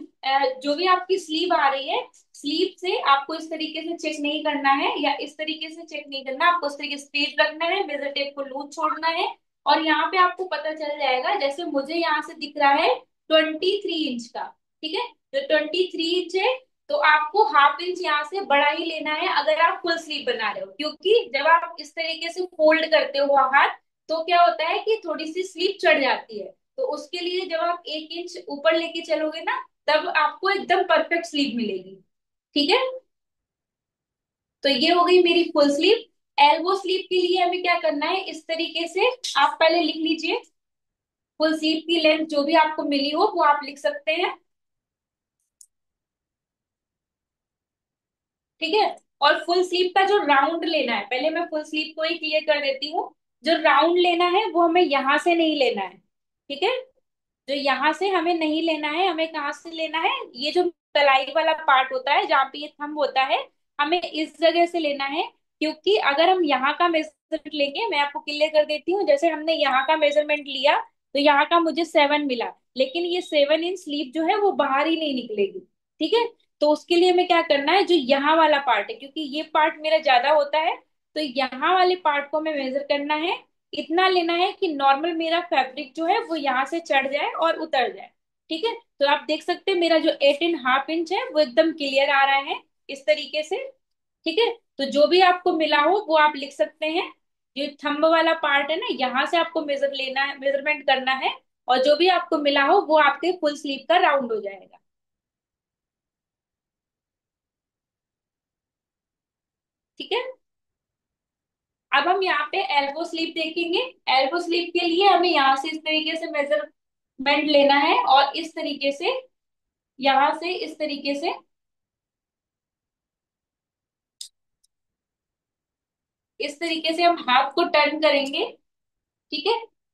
[SPEAKER 1] जो भी आपकी स्लीव आ रही है, स्लीव से आपको इस तरीके से चेक नहीं करना है या इस तरीके से चेक नहीं करना, आपको उस तरीके से स्ट्रेट रखना है, मेजर टेप को लूज छोड़ना है। और यहाँ पे आपको पता चल जाएगा, जैसे मुझे यहाँ से दिख रहा है 23 इंच का, ठीक है, तो 23 इंच है, तो आपको हाफ इंच यहाँ से बढ़ा ही लेना है अगर आप फुल स्लीव बना रहे हो, क्योंकि जब आप इस तरीके से फोल्ड करते हो हाथ, तो क्या होता है कि थोड़ी सी स्लीव चढ़ जाती है। तो उसके लिए जब आप 1 इंच ऊपर लेके चलोगे ना, तब आपको एकदम परफेक्ट स्लीव मिलेगी। ठीक है, तो ये हो गई मेरी फुल स्लीव। एल्बो स्लीव के लिए हमें क्या करना है, इस तरीके से आप पहले लिख लीजिए, फुल स्लीव की लेंथ जो भी आपको मिली हो वो आप लिख सकते हैं। ठीक है, और फुल स्लीव का जो राउंड लेना है, पहले मैं फुल स्लीव को ही क्लियर कर देती हूँ। जो राउंड लेना है वो हमें यहां से नहीं लेना है। ठीक है, जो यहाँ से हमें नहीं लेना है, हमें कहाँ से लेना है, ये जो कलाई वाला पार्ट होता है जहाँ पे ये थंब होता है, हमें इस जगह से लेना है। क्योंकि अगर हम यहाँ का मेजरमेंट लेंगे, मैं आपको क्लियर कर देती हूँ, जैसे हमने यहाँ का मेजरमेंट लिया तो यहाँ का मुझे 7 मिला, लेकिन ये 7 इंच स्लीव जो है वो बाहर ही नहीं निकलेगी। ठीक है, तो उसके लिए हमें क्या करना है, जो यहाँ वाला पार्ट है, क्योंकि ये पार्ट मेरा ज्यादा होता है, तो यहाँ वाले पार्ट को हमें मेजर करना है। इतना लेना है कि नॉर्मल मेरा फैब्रिक जो है वो यहाँ से चढ़ जाए और उतर जाए। ठीक है, तो आप देख सकते हैं मेरा जो 8.5 इंच है वो एकदम क्लियर आ रहा है इस तरीके से। ठीक है, तो जो भी आपको मिला हो वो आप लिख सकते हैं। जो थंब वाला पार्ट है ना, यहाँ से आपको मेजर लेना है, मेजरमेंट करना है, और जो भी आपको मिला हो वो आपके फुल स्लीव का राउंड हो जाएगा। ठीक है, अब हम यहाँ पे एल्बो स्लीव देखेंगे। एल्बो स्लीव के लिए हमें यहाँ से इस तरीके से मेजरमेंट लेना है, और इस तरीके से, यहाँ से इस तरीके से, इस तरीके से हम हाथ को टर्न करेंगे। ठीक है,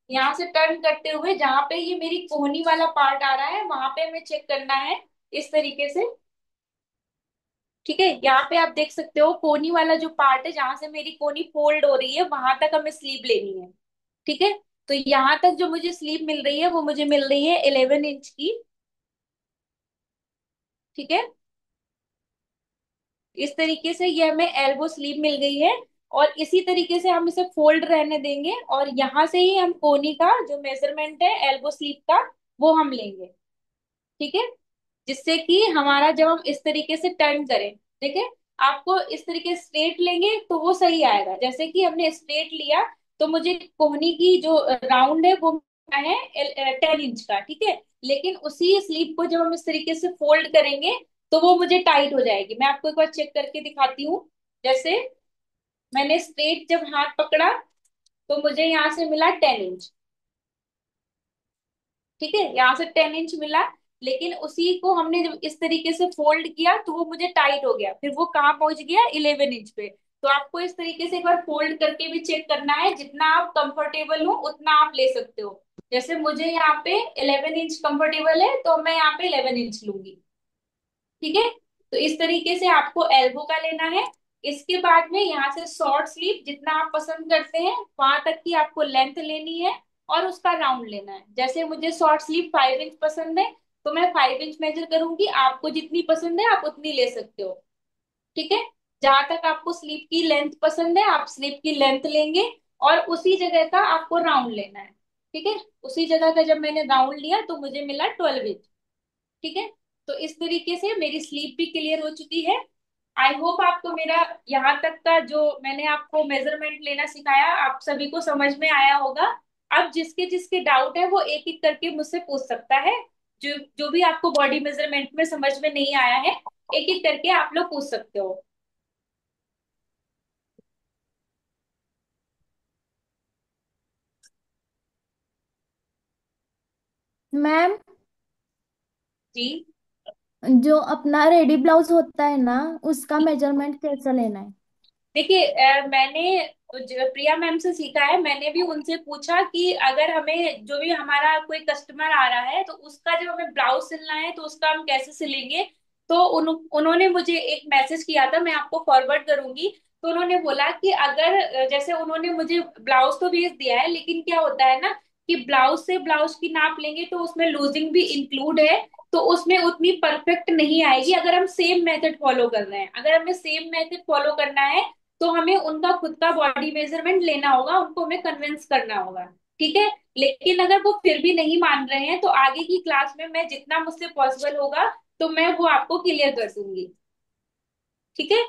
[SPEAKER 1] यहाँ से टर्न करते हुए जहां पे ये मेरी कोहनी वाला पार्ट आ रहा है वहां पे हमें चेक करना है, इस तरीके से। ठीक है, यहाँ पे आप देख सकते हो कोहनी वाला जो पार्ट है, जहां से मेरी कोहनी फोल्ड हो रही है वहां तक हमें स्लीव लेनी है। ठीक है, तो यहाँ तक जो मुझे स्लीव मिल रही है वो मुझे मिल रही है 11 इंच की। ठीक है, इस तरीके से ये हमें एल्बो स्लीव मिल गई है, और इसी तरीके से हम इसे फोल्ड रहने देंगे, और यहाँ से ही हम कोहनी का जो मेजरमेंट है एल्बो स्लीव का वो हम लेंगे। ठीक है, जिससे कि हमारा जब हम इस तरीके से टर्न करें, ठीक है, आपको इस तरीके स्ट्रेट लेंगे तो वो सही आएगा। जैसे कि हमने स्ट्रेट लिया, तो मुझे कोहनी की जो राउंड है वो है 10 इंच का। ठीक है, लेकिन उसी स्लीव को जब हम इस तरीके से फोल्ड करेंगे तो वो मुझे टाइट हो जाएगी। मैं आपको एक बार चेक करके दिखाती हूँ। जैसे मैंने स्ट्रेट जब हाथ पकड़ा तो मुझे यहाँ से मिला 10 इंच। ठीक है, यहाँ से 10 इंच मिला, लेकिन उसी को हमने जब इस तरीके से फोल्ड किया तो वो मुझे टाइट हो गया, फिर वो कहाँ पहुंच गया, 11 इंच पे। तो आपको इस तरीके से एक बार फोल्ड करके भी चेक करना है, जितना आप कंफर्टेबल हो उतना आप ले सकते हो। जैसे मुझे यहाँ पे 11 इंच कंफर्टेबल है तो मैं यहाँ पे 11 इंच लूंगी। ठीक है, तो इस तरीके से आपको एल्बो का लेना है। इसके बाद में यहाँ से शॉर्ट स्लीव जितना आप पसंद करते हैं वहां तक की आपको लेंथ लेनी है, और उसका राउंड लेना है। जैसे मुझे शॉर्ट स्लीव 5 इंच पसंद है, तो मैं 5 इंच मेजर करूंगी, आपको जितनी पसंद है आप उतनी ले सकते हो। ठीक है, जहां तक आपको स्लीव की लेंथ पसंद है आप स्लीव की लेंथ लेंगे, और उसी जगह का आपको राउंड लेना है। ठीक है, उसी जगह का जब मैंने राउंड लिया तो मुझे मिला 12 इंच। ठीक है, तो इस तरीके से मेरी स्लीप भी क्लियर हो चुकी है। आई होप आपको मेरा यहाँ तक का जो मैंने आपको मेजरमेंट लेना सिखाया आप सभी को समझ में आया होगा। अब जिसके जिसके डाउट है वो एक एक करके मुझसे पूछ सकता है। जो जो भी आपको बॉडी मेजरमेंट में समझ में नहीं आया है, एक एक करके आप लोग पूछ सकते हो।
[SPEAKER 2] मैम,
[SPEAKER 1] जी,
[SPEAKER 2] जो अपना रेडी ब्लाउज होता है ना, उसका मेजरमेंट कैसे लेना है?
[SPEAKER 1] देखिए मैंने प्रिया मैम से सीखा है। मैंने भी उनसे पूछा कि अगर हमें जो भी हमारा कोई कस्टमर आ रहा है तो उसका जब हमें ब्लाउज सिलना है तो उसका हम कैसे सिलेंगे। तो उन्होंने मुझे एक मैसेज किया था, मैं आपको फॉरवर्ड करूंगी। तो उन्होंने बोला कि अगर जैसे उन्होंने मुझे ब्लाउज तो भेज दिया है, लेकिन क्या होता है ना कि ब्लाउज से ब्लाउज की नाप लेंगे तो उसमें लूजिंग भी इंक्लूड है, तो उसमें उतनी परफेक्ट नहीं आएगी अगर हम सेम मेथड फॉलो कर रहे हैं। अगर हमें सेम मेथड फॉलो करना है तो हमें उनका खुद का बॉडी मेजरमेंट लेना होगा, उनको हमें कन्विंस करना होगा। ठीक है। लेकिन अगर वो फिर भी नहीं मान रहे हैं तो आगे की क्लास में मैं जितना मुझसे पॉसिबल होगा तो मैं वो आपको क्लियर कर दूंगी। ठीक है।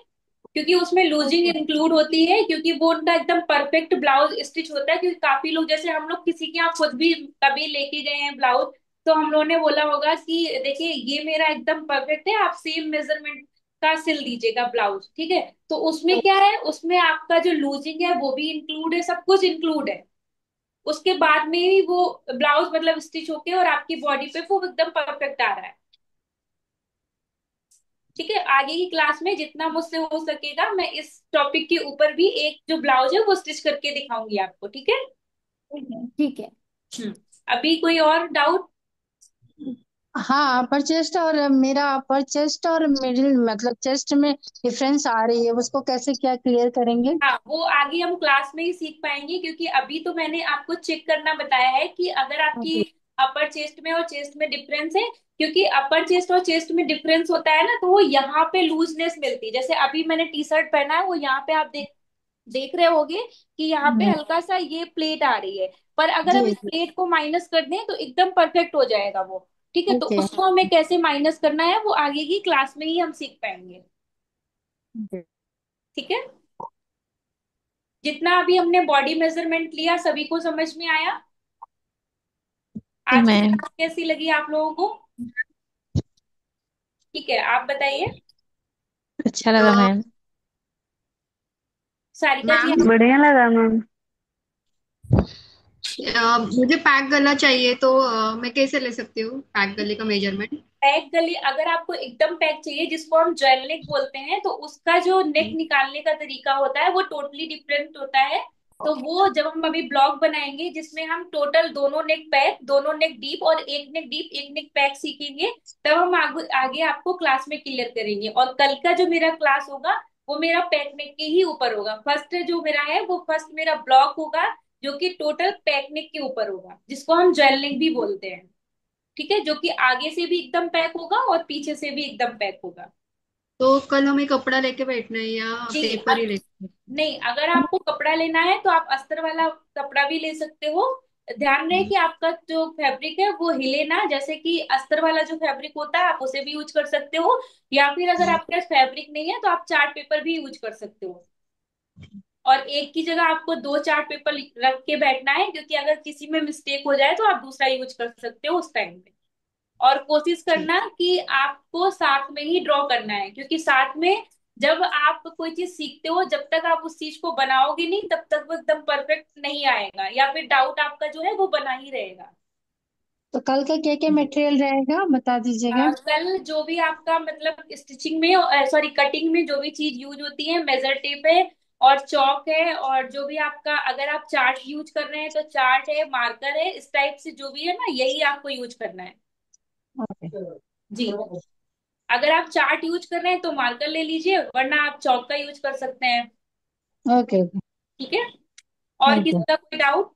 [SPEAKER 1] क्योंकि उसमें लूजिंग
[SPEAKER 2] ओके।
[SPEAKER 1] इंक्लूड होती है, क्योंकि वो उनका एकदम परफेक्ट ब्लाउज स्टिच होता है। क्योंकि काफी लोग, जैसे हम लोग किसी के यहाँ खुद भी कभी लेके गए हैं ब्लाउज, तो हम लोगों ने बोला होगा कि देखिए ये मेरा एकदम परफेक्ट है, आप सेम मेजरमेंट का सिल दीजिएगा ब्लाउज। ठीक है। तो उसमें क्या है, उसमें आपका जो लूजिंग है वो भी इंक्लूड है, सब कुछ इंक्लूड है। उसके बाद में ही वो ब्लाउज मतलब स्टिच होके और आपकी बॉडी पे वो एकदम परफेक्ट आ रहा है। ठीक है। आगे की क्लास में जितना मुझसे हो सकेगा मैं इस टॉपिक के ऊपर भी एक जो ब्लाउज है वो स्टिच करके दिखाऊंगी आपको। ठीक है।
[SPEAKER 2] ठीक है, ठीक है।
[SPEAKER 1] हम्म। अभी कोई और डाउट?
[SPEAKER 2] हाँ, अपर चेस्ट और मेरा अपर चेस्ट और मिडिल मतलब चेस्ट में डिफरेंस आ रही है, उसको कैसे क्या क्लियर करेंगे?
[SPEAKER 1] हाँ, वो आगे हम क्लास में ही सीख पाएंगे, क्योंकि अभी तो मैंने आपको चेक करना बताया है कि अगर आपकी
[SPEAKER 2] ओके।
[SPEAKER 1] अपर चेस्ट में और चेस्ट में डिफरेंस है। क्योंकि अपर चेस्ट और चेस्ट में डिफरेंस होता है ना, तो वो यहाँ पे लूजनेस मिलती है। जैसे अभी मैंने टी शर्ट पहना है, वो यहाँ पे आप देख देख रहे होगे कि यहाँ पे
[SPEAKER 2] हम्म,
[SPEAKER 1] हल्का सा ये प्लेट आ रही है। पर अगर
[SPEAKER 2] जी
[SPEAKER 1] हम इस
[SPEAKER 2] जी।
[SPEAKER 1] प्लेट को माइनस कर दें तो एकदम परफेक्ट हो जाएगा वो। ठीक है। तो
[SPEAKER 2] ओके।
[SPEAKER 1] उसको हमें कैसे माइनस करना है वो आगे की क्लास में ही हम सीख पाएंगे।
[SPEAKER 2] जी।
[SPEAKER 1] ठीक है। जितना अभी हमने बॉडी मेजरमेंट लिया सभी को समझ में आया?
[SPEAKER 2] जी
[SPEAKER 1] आज की
[SPEAKER 2] मैम।
[SPEAKER 1] क्लास कैसी लगी आप लोगों को? ठीक है, आप बताइए।
[SPEAKER 2] अच्छा लगा मैम।
[SPEAKER 1] सारिका जी
[SPEAKER 3] मैम,
[SPEAKER 1] आप?
[SPEAKER 2] बढ़िया लगा मैम।
[SPEAKER 3] मुझे पैक गला चाहिए तो मैं कैसे ले सकती हूँ पैक गले का मेजरमेंट?
[SPEAKER 1] पैक गले अगर आपको एकदम पैक चाहिए, जिसको हम जेल नेक बोलते हैं, तो उसका जो नेक निकालने का तरीका होता है वो टोटली डिफरेंट होता है। तो वो जब हम अभी ब्लॉग बनाएंगे जिसमें हम टोटल दोनों नेक पैक, दोनों नेक डीप और एक नेक डीप एक नेक पैक सीखेंगे, तब हम आगे आपको क्लास में क्लियर करेंगे। और कल का जो मेरा क्लास होगा वो मेरा पैक नेक के ही ऊपर होगा। फर्स्ट जो मेरा है वो फर्स्ट मेरा ब्लॉग होगा, जो कि टोटल पैक नेक के ऊपर होगा, जिसको हम जेल नेक भी बोलते हैं। ठीक है। जो कि आगे से भी एकदम पैक होगा और पीछे से भी एकदम पैक होगा।
[SPEAKER 3] तो कल हमें कपड़ा लेके बैठना है या
[SPEAKER 1] जी।
[SPEAKER 3] पेपर ही लेके?
[SPEAKER 1] नहीं, अगर आपको कपड़ा लेना है तो आप अस्तर वाला कपड़ा भी ले सकते हो। ध्यान रहे कि आपका जो फैब्रिक है वो हिले ना। जैसे कि अस्तर वाला जो फैब्रिक होता है आप उसे भी यूज कर सकते हो, या फिर अगर आपके पास फैब्रिक नहीं है तो आप चार्ट पेपर भी यूज कर सकते हो। और एक की जगह आपको दो चार्ट पेपर रख के बैठना है, क्योंकि अगर किसी में मिस्टेक हो जाए तो आप दूसरा यूज कर सकते हो उस टाइम पे। और कोशिश
[SPEAKER 3] ठीक।
[SPEAKER 1] करना कि आपको साथ में ही ड्रॉ करना है, क्योंकि साथ में जब आप कोई चीज सीखते हो जब तक आप उस चीज को बनाओगे नहीं तब तक वो एकदम परफेक्ट नहीं आएगा, या फिर डाउट आपका जो है वो बना ही रहेगा।
[SPEAKER 2] तो कल का क्या क्या मटेरियल रहेगा बता दीजिएगा।
[SPEAKER 1] कल जो भी आपका मतलब स्टिचिंग में, सॉरी कटिंग में जो भी चीज यूज होती है, मेजर टेप है और चौक है, और जो भी आपका अगर आप चार्ट यूज कर रहे हैं तो चार्ट है, मार्कर है, इस टाइप से जो भी है ना यही आपको यूज करना है।
[SPEAKER 2] ओके।
[SPEAKER 1] जी। अगर आप चार्ट यूज कर रहे हैं तो मार्कर ले लीजिए, वरना आप चौक का यूज कर सकते हैं।
[SPEAKER 2] ओके। ओके।
[SPEAKER 1] ठीक है। और
[SPEAKER 2] थैंक
[SPEAKER 1] किसी
[SPEAKER 2] यू।
[SPEAKER 1] का कोई डाउट?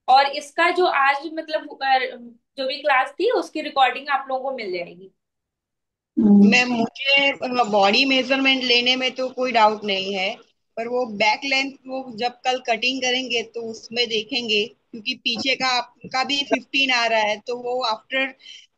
[SPEAKER 1] और इसका जो आज मतलब जो भी क्लास थी उसकी रिकॉर्डिंग आप लोगों को मिल जाएगी।
[SPEAKER 4] मैम, मुझे बॉडी मेजरमेंट लेने में तो कोई डाउट नहीं है, पर वो बैक लेंथ वो जब कल कटिंग करेंगे तो उसमें देखेंगे, क्योंकि पीछे का आपका भी 15 आ रहा है, तो वो आफ्टर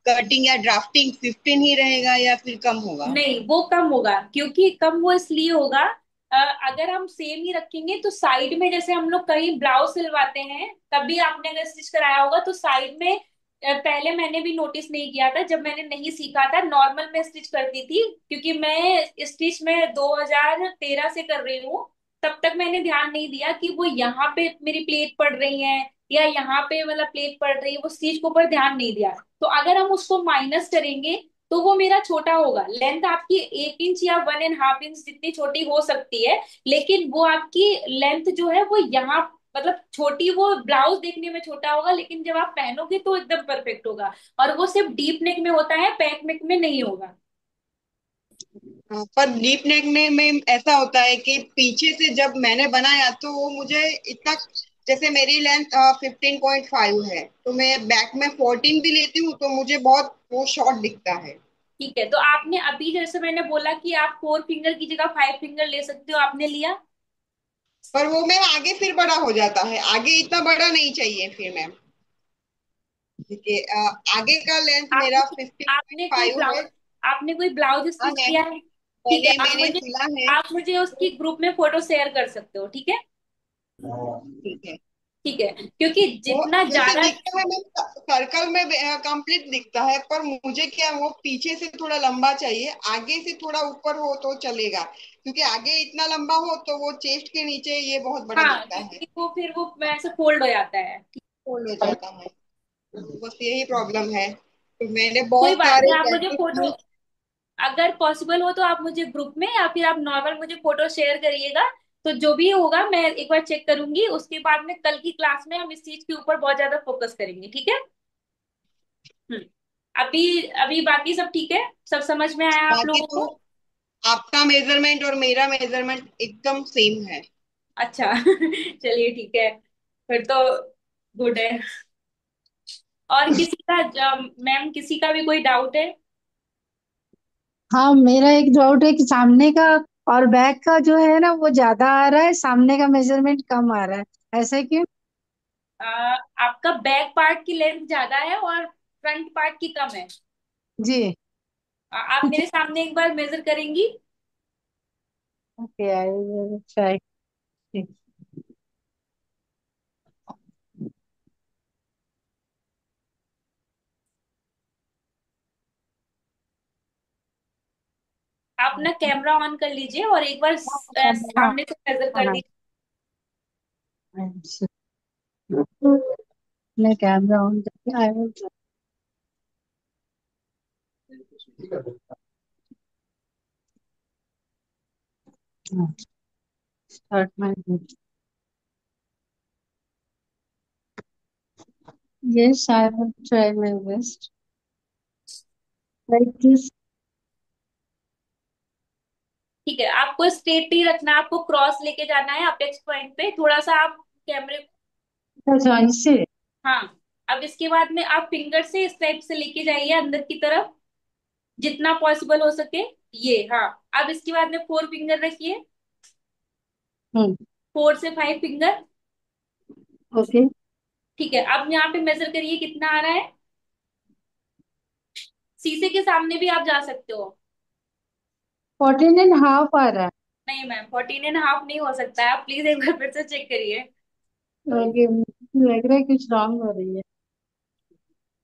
[SPEAKER 4] कटिंग या ड्राफ्टिंग 15 ही रहेगा या फिर कम होगा?
[SPEAKER 1] नहीं, वो कम होगा। क्योंकि कम वो इसलिए होगा, अ, अगर हम सेम ही रखेंगे तो साइड में जैसे हम लोग कहीं ब्लाउज सिलवाते हैं, तभी आपने अगर स्टिच कराया होगा तो साइड में पहले मैंने भी नोटिस नहीं किया था जब मैंने नहीं सीखा था, नॉर्मल में स्टिच करती थी। क्योंकि मैं स्टिच में 2013 से कर रही हूँ, तब तक मैंने ध्यान नहीं दिया कि वो यहाँ पे मेरी प्लेट पड़ रही है या यहाँ पे मतलब प्लेट पड़ रही है, वो चीज को ऊपर ध्यान नहीं दिया। तो अगर हम उसको माइनस करेंगे तो वो मेरा छोटा होगा। लेंथ आपकी 1 इंच या 1.5 इंच जितनी छोटी हो सकती है, लेकिन वो आपकी लेंथ जो है वो यहाँ मतलब छोटी, वो ब्लाउज देखने में छोटा होगा लेकिन जब आप पहनोगे तो एकदम परफेक्ट होगा। और वो सिर्फ डीप नेक में होता है, पैक नेक में नहीं होगा।
[SPEAKER 4] हाँ, पर डीप नेक में ऐसा होता है कि पीछे से जब मैंने बनाया तो वो मुझे इतना, जैसे मेरी लेंथ 15.5 है, तो मैं बैक में 14 भी लेती हूँ तो मुझे बहुत वो शॉर्ट दिखता है।
[SPEAKER 1] ठीक है, तो आपने अभी जैसे मैंने बोला कि आप 4 फिंगर की जगह 5 फिंगर ले सकते हो, आपने लिया?
[SPEAKER 4] पर वो मेरा आगे फिर बड़ा हो जाता है, आगे इतना बड़ा नहीं चाहिए फिर मैम। ठीक है, आगे का लेंथ मेरा
[SPEAKER 1] आपने आपने कोई
[SPEAKER 4] 15.5 है।
[SPEAKER 1] ब्लाउज आपने कोई ब्लाउज
[SPEAKER 4] हाँ
[SPEAKER 1] स्टिच
[SPEAKER 4] है,
[SPEAKER 1] किया है? ठीक है,
[SPEAKER 4] मैंने मैंने सिला है।
[SPEAKER 1] आप मुझे उसकी ग्रुप में फोटो शेयर कर सकते हो, ठीक है?
[SPEAKER 4] ठीक है।
[SPEAKER 1] ठीक है, क्योंकि
[SPEAKER 4] वो
[SPEAKER 1] जितना
[SPEAKER 4] जैसे
[SPEAKER 1] ज्यादा।
[SPEAKER 4] दिखता है मैम, सर्कल में कंप्लीट दिखता है, पर मुझे क्या वो पीछे से थोड़ा लंबा चाहिए, आगे से थोड़ा ऊपर हो तो चलेगा, क्योंकि आगे इतना लंबा हो तो वो चेस्ट के नीचे ये बहुत बड़ा
[SPEAKER 1] हाँ,
[SPEAKER 4] दिखता है,
[SPEAKER 1] क्योंकि वो फिर वो ऐसे फोल्ड हो जाता है।
[SPEAKER 4] फोल्ड हो जाता है। तो बस यही प्रॉब्लम है, तो मैंने
[SPEAKER 1] कोई
[SPEAKER 4] बहुत
[SPEAKER 1] बात नहीं,
[SPEAKER 4] सारे
[SPEAKER 1] आप मुझे
[SPEAKER 4] गैजेट्स
[SPEAKER 1] फोटो,
[SPEAKER 4] यूज।
[SPEAKER 1] अगर पॉसिबल हो तो आप मुझे ग्रुप में या फिर आप नॉर्मल मुझे फोटो शेयर करिएगा। तो जो भी होगा मैं एक बार चेक करूंगी, उसके बाद में कल की क्लास में हम इस चीज के ऊपर बहुत ज्यादा फोकस करेंगे, ठीक है? हम्म। अभी अभी बाकी सब ठीक है? सब समझ में आया आप
[SPEAKER 4] बाकी
[SPEAKER 1] लोगों
[SPEAKER 4] तो
[SPEAKER 1] को?
[SPEAKER 4] आपका मेजरमेंट और मेरा मेजरमेंट एकदम सेम है।
[SPEAKER 1] अच्छा चलिए ठीक है, फिर तो गुड है। और किसी का, मैम किसी का भी कोई डाउट है?
[SPEAKER 2] हाँ, मेरा एक डाउट है कि सामने का और बैक का जो है ना वो ज्यादा आ रहा है, सामने का मेजरमेंट कम आ रहा है, ऐसा क्यों?
[SPEAKER 1] अ, आपका बैक पार्ट की लेंथ ज्यादा है और फ्रंट पार्ट की कम है।
[SPEAKER 2] जी।
[SPEAKER 1] आप मेरे सामने एक बार मेजर करेंगी?
[SPEAKER 2] Okay, I will try.
[SPEAKER 1] आप ना कैमरा ऑन कर लीजिए और एक बार
[SPEAKER 2] हाँ,
[SPEAKER 1] सामने से मेजर कर
[SPEAKER 2] हाँ,
[SPEAKER 1] दीजिए।
[SPEAKER 2] मैं कैमरा ऑन करके I will start my. Yes, I will try my best like this.
[SPEAKER 1] ठीक है, आपको स्ट्रेट ही रखना है, आपको क्रॉस लेके जाना है अपेक्स पॉइंट पे, थोड़ा सा आप कैमरे।
[SPEAKER 2] अच्छा, इससे।
[SPEAKER 1] हाँ, अब इसके बाद में आप फिंगर से इस टाइप से लेके जाइए अंदर की तरफ, जितना पॉसिबल हो सके। ये हाँ। अब इसके बाद में 4 फिंगर रखिए,
[SPEAKER 2] हम्म।
[SPEAKER 1] 4 से 5 फिंगर।
[SPEAKER 2] ओके।
[SPEAKER 1] ठीक है, अब यहाँ पे मेजर करिए कितना आ रहा है। शीशे के सामने भी आप जा सकते हो।
[SPEAKER 2] 14.5 आ रहा
[SPEAKER 1] नहीं मैम, 14.5 नहीं हो सकता है, आप प्लीज एक बार फिर से चेक करिए।
[SPEAKER 2] है। ओके, मुझे लग रहा है कुछ रॉन्ग हो रही है।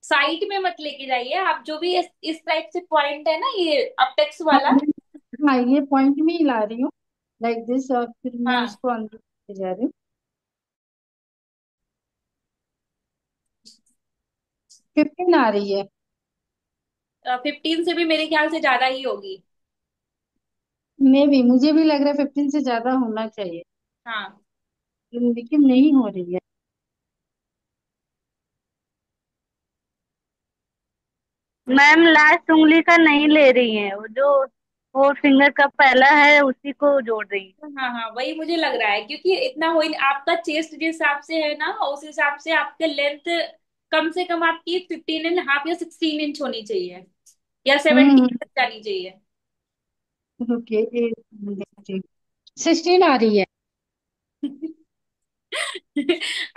[SPEAKER 1] साइड में मत लेके जाइए आप, जो भी इस टाइप से पॉइंट है ना, ये अपेक्स
[SPEAKER 2] हाँ,
[SPEAKER 1] वाला।
[SPEAKER 2] हाँ, ये पॉइंट में ही ला रही हूँ लाइक दिस, और फिर मैं
[SPEAKER 1] हाँ,
[SPEAKER 2] इसको अंदर ले जा रही हूँ। 15 आ रही है।
[SPEAKER 1] 15 से भी मेरे ख्याल से ज्यादा ही होगी।
[SPEAKER 2] मे भी, मुझे भी लग रहा है 15 से ज्यादा होना चाहिए,
[SPEAKER 1] हाँ,
[SPEAKER 2] लेकिन नहीं हो रही है।
[SPEAKER 5] मैम लास्ट उंगली का नहीं ले रही है, वो जो 4 फिंगर का पहला है उसी को जोड़ रही है।
[SPEAKER 1] हाँ, हाँ, वही मुझे लग रहा है, क्योंकि इतना हो ही नहीं, आपका चेस्ट जिस हिसाब से है ना, उस हिसाब से आपके लेंथ कम से कम आपकी 15.5 या 16 इंच होनी चाहिए, या
[SPEAKER 2] हम्म।
[SPEAKER 1] 17 तक जानी चाहिए।
[SPEAKER 2] ओके, 16 आ रही है।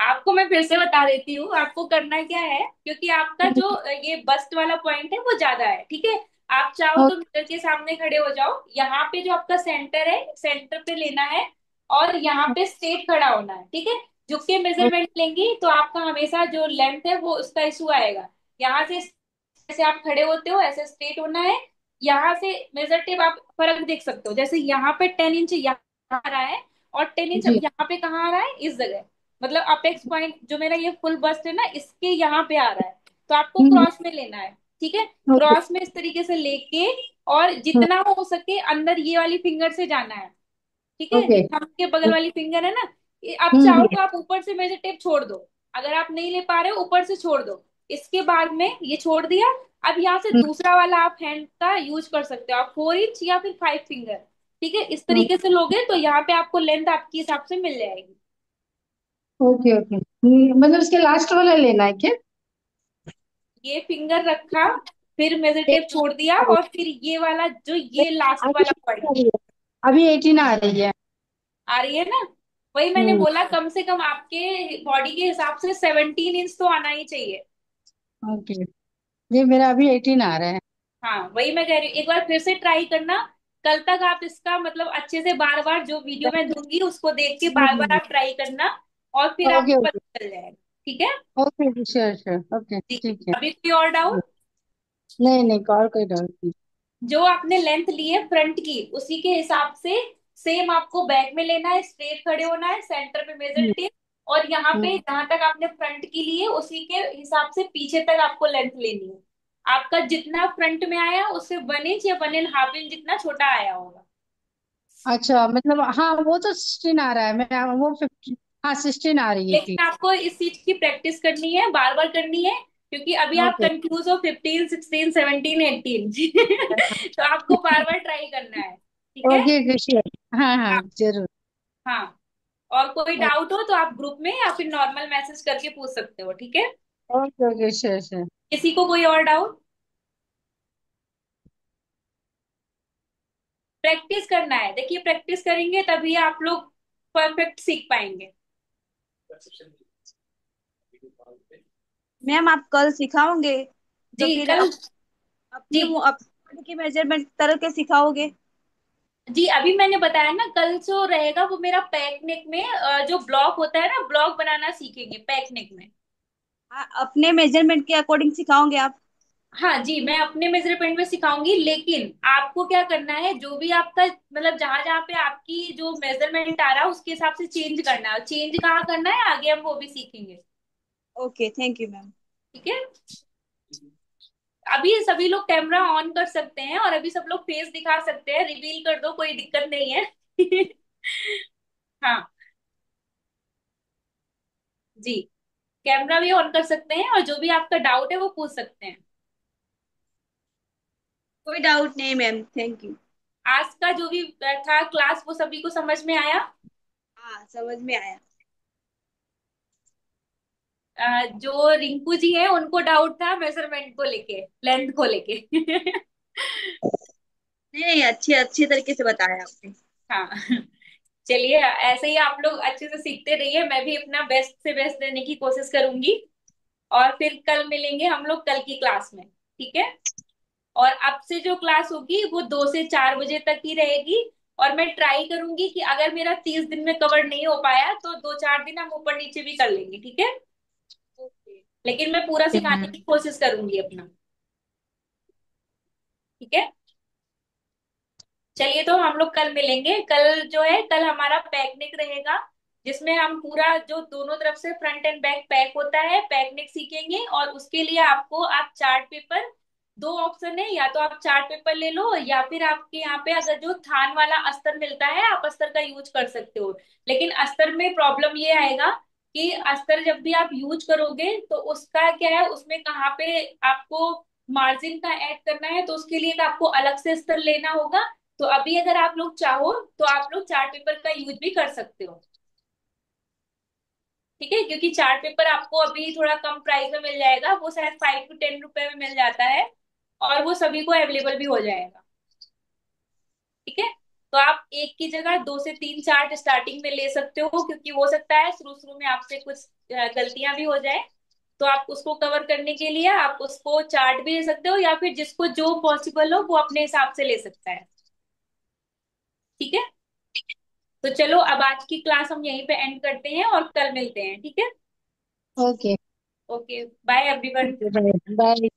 [SPEAKER 1] आपको मैं फिर से बता देती हूँ, आपको करना क्या है, क्योंकि आपका जो ये बस्ट वाला पॉइंट है वो ज्यादा है, ठीक है? आप चाहो तो मिरर के सामने खड़े हो जाओ, यहाँ पे जो आपका सेंटर है, सेंटर पे लेना है, और यहाँ पे स्ट्रेट खड़ा होना है, ठीक है? झुक के मेजरमेंट लेंगी तो आपका हमेशा जो लेंथ है वो उसका इशू आएगा। यहाँ से जैसे आप खड़े होते हो ऐसे स्ट्रेट होना है। यहाँ से मेजर टेप आप फर्क देख सकते हो, जैसे यहाँ पे 10 इंच यहाँ आ रहा है, और 10 इंच अब
[SPEAKER 2] जी।
[SPEAKER 1] यहाँ पे कहाँ आ रहा है, इस जगह। मतलब अपेक्स पॉइंट जो मेरा ये फुल बस्ट है ना, इसके यहाँ पे आ रहा है, तो आपको
[SPEAKER 2] हम्म।
[SPEAKER 1] क्रॉस में लेना है, ठीक है?
[SPEAKER 2] ओके।
[SPEAKER 1] क्रॉस में इस तरीके से लेके, और जितना हो सके अंदर ये वाली फिंगर से जाना है, ठीक है?
[SPEAKER 2] ओके।
[SPEAKER 1] जो थंब के बगल वाली फिंगर है ना, आप
[SPEAKER 2] हम्म।
[SPEAKER 1] चाहो तो आप ऊपर से मेजर टेप छोड़ दो, अगर आप नहीं ले पा रहे हो ऊपर से छोड़ दो, इसके बाद में ये छोड़ दिया। अब यहाँ से दूसरा वाला आप हैंड का यूज कर सकते हो, आप 4 इंच या फिर 5 फिंगर। ठीक है, इस तरीके से लोगे तो यहाँ पे आपको लेंथ आपके हिसाब से मिल जाएगी।
[SPEAKER 2] ओके ओके, मतलब इसके लास्ट वाला लेना है क्या?
[SPEAKER 1] ये फिंगर रखा, फिर मेजर टेप छोड़ दिया, और फिर ये वाला जो ये लास्ट
[SPEAKER 2] अभी
[SPEAKER 1] वाला पॉइंट।
[SPEAKER 2] अभी 18 आ रही है।
[SPEAKER 1] आ रही है ना? वही मैंने
[SPEAKER 2] हम्म।
[SPEAKER 1] बोला, कम से कम आपके बॉडी के हिसाब से 17 इंच तो आना ही चाहिए।
[SPEAKER 2] ओके, ये मेरा अभी 18 आ रहा है।
[SPEAKER 1] हाँ वही मैं कह रही हूँ, एक बार फिर से ट्राई करना। कल तक आप इसका मतलब अच्छे से बार बार जो वीडियो मैं दूंगी उसको देख के बार बार आप ट्राई करना, और फिर
[SPEAKER 2] ओके
[SPEAKER 1] आपको
[SPEAKER 2] ओके
[SPEAKER 1] पता चल जाएगा। ठीक है?
[SPEAKER 2] ओके, श्योर श्योर, ओके
[SPEAKER 1] जी।
[SPEAKER 2] ठीक है।
[SPEAKER 1] अभी कोई और डाउट?
[SPEAKER 2] नहीं नहीं, और कोई डाउट नहीं।
[SPEAKER 1] जो आपने लेंथ ली है फ्रंट की, उसी के हिसाब से सेम आपको बैक में लेना है, स्ट्रेट खड़े होना है, सेंटर पे मेजर
[SPEAKER 2] हम्म,
[SPEAKER 1] टेप, और यहाँ पे
[SPEAKER 2] हम्म।
[SPEAKER 1] जहां तक आपने फ्रंट की ली है उसी के हिसाब से पीछे तक आपको लेंथ लेनी है। आपका जितना फ्रंट में आया उससे 1 इंच या 1.5 इंच जितना छोटा आया होगा।
[SPEAKER 2] अच्छा, मतलब हाँ, वो तो 16 आ रहा है, मैं वो 15, हाँ 16 आ रही है, ठीक।
[SPEAKER 1] लेकिन आपको इस चीज की प्रैक्टिस करनी है, बार बार करनी है, क्योंकि अभी आप
[SPEAKER 2] ओके
[SPEAKER 1] कंफ्यूज हो 15, 16, 17, 18। तो आपको बार बार ट्राई करना है। ठीक है?
[SPEAKER 2] Okay okay, sure. हाँ हाँ,
[SPEAKER 1] हाँ।
[SPEAKER 2] जरूर।
[SPEAKER 1] हाँ। और कोई डाउट हो तो आप ग्रुप में या फिर नॉर्मल मैसेज करके पूछ सकते हो। ठीक है?
[SPEAKER 2] Okay okay, sure sure.
[SPEAKER 1] किसी को कोई और डाउट? प्रैक्टिस करना है, देखिए प्रैक्टिस करेंगे तभी आप लोग परफेक्ट सीख पाएंगे।
[SPEAKER 6] मैम आप कल सिखाओगे तो
[SPEAKER 1] जी
[SPEAKER 6] फिर
[SPEAKER 1] कल।
[SPEAKER 6] अपने
[SPEAKER 1] जी।
[SPEAKER 6] बॉडी की मेजरमेंट तरह के सिखाओगे?
[SPEAKER 1] जी अभी मैंने बताया ना, कल जो रहेगा वो मेरा पैक नेक में जो ब्लॉक होता है ना, ब्लॉक बनाना सीखेंगे पैक नेक में।
[SPEAKER 6] हाँ, अपने मेजरमेंट के अकॉर्डिंग सिखाओगे आप?
[SPEAKER 1] हाँ जी, मैं अपने मेजरमेंट में सिखाऊंगी, लेकिन आपको क्या करना है, जो भी आपका मतलब जहां जहां पे आपकी जो मेजरमेंट आ रहा है उसके हिसाब से चेंज करना है। चेंज कहाँ करना है आगे हम वो भी सीखेंगे।
[SPEAKER 6] Okay, thank you ma'am.
[SPEAKER 1] ठीक है? अभी सभी लोग कैमरा ऑन कर सकते हैं और अभी सब लोग फेस दिखा सकते हैं, रिवील कर दो, कोई दिक्कत नहीं है। हाँ जी, कैमरा भी ऑन कर सकते हैं और जो भी आपका डाउट है वो पूछ सकते हैं।
[SPEAKER 6] कोई डाउट नहीं मैम, थैंक यू।
[SPEAKER 1] आज का जो भी था क्लास वो सभी को समझ में आया?
[SPEAKER 6] हाँ, समझ में आया।
[SPEAKER 1] जो रिंकू जी है उनको डाउट था मेजरमेंट को लेके, लेंथ को लेके।
[SPEAKER 6] नहीं नहीं, अच्छे अच्छे तरीके से बताया आपने।
[SPEAKER 1] हाँ। चलिए, ऐसे ही आप लोग अच्छे से सीखते रहिए, मैं भी अपना बेस्ट से बेस्ट देने की कोशिश करूंगी। और फिर कल मिलेंगे हम लोग कल की क्लास में। ठीक है? और अब से जो क्लास होगी वो 2 से 4 बजे तक ही रहेगी। और मैं ट्राई करूंगी कि अगर मेरा 30 दिन में कवर नहीं हो पाया तो 2-4 दिन हम ऊपर नीचे भी कर लेंगे। ठीक है?
[SPEAKER 6] ओके।
[SPEAKER 1] लेकिन मैं पूरा सिखाने की कोशिश करूंगी अपना। ठीक है? चलिए, तो हम लोग कल मिलेंगे। कल जो है, कल हमारा पैकनिक रहेगा, जिसमें हम पूरा जो दोनों तरफ से फ्रंट एंड बैक पैक होता है पैकनिक सीखेंगे। और उसके लिए आपको आप चार्ट पेपर, दो ऑप्शन है, या तो आप चार्ट पेपर ले लो या फिर आपके यहाँ पे अगर जो थान वाला अस्तर मिलता है आप अस्तर का यूज कर सकते हो। लेकिन अस्तर में प्रॉब्लम ये आएगा कि अस्तर जब भी आप यूज करोगे तो उसका क्या है, उसमें कहाँ पे आपको मार्जिन का ऐड करना है, तो उसके लिए आपको अलग से अस्तर लेना होगा। तो अभी अगर आप लोग चाहो तो आप लोग चार्ट पेपर का यूज भी कर सकते हो। ठीक है? क्योंकि चार्ट पेपर आपको अभी थोड़ा कम प्राइस में मिल जाएगा, वो शायद 5 to 10 रुपए में मिल जाता है, और वो सभी को अवेलेबल भी हो जाएगा। ठीक है? तो आप एक की जगह 2 से 3 चार्ट स्टार्टिंग में ले सकते हो, क्योंकि हो सकता है शुरू शुरू में आपसे कुछ गलतियां भी हो जाए। तो आप उसको कवर करने के लिए आप उसको चार्ट भी ले सकते हो, या फिर जिसको जो पॉसिबल हो वो अपने हिसाब से ले सकता है। ठीक है? तो चलो, अब आज की क्लास हम यहीं पे एंड करते हैं और कल मिलते हैं। ठीक है?
[SPEAKER 2] Okay
[SPEAKER 1] okay, bye everyone.
[SPEAKER 2] Bye.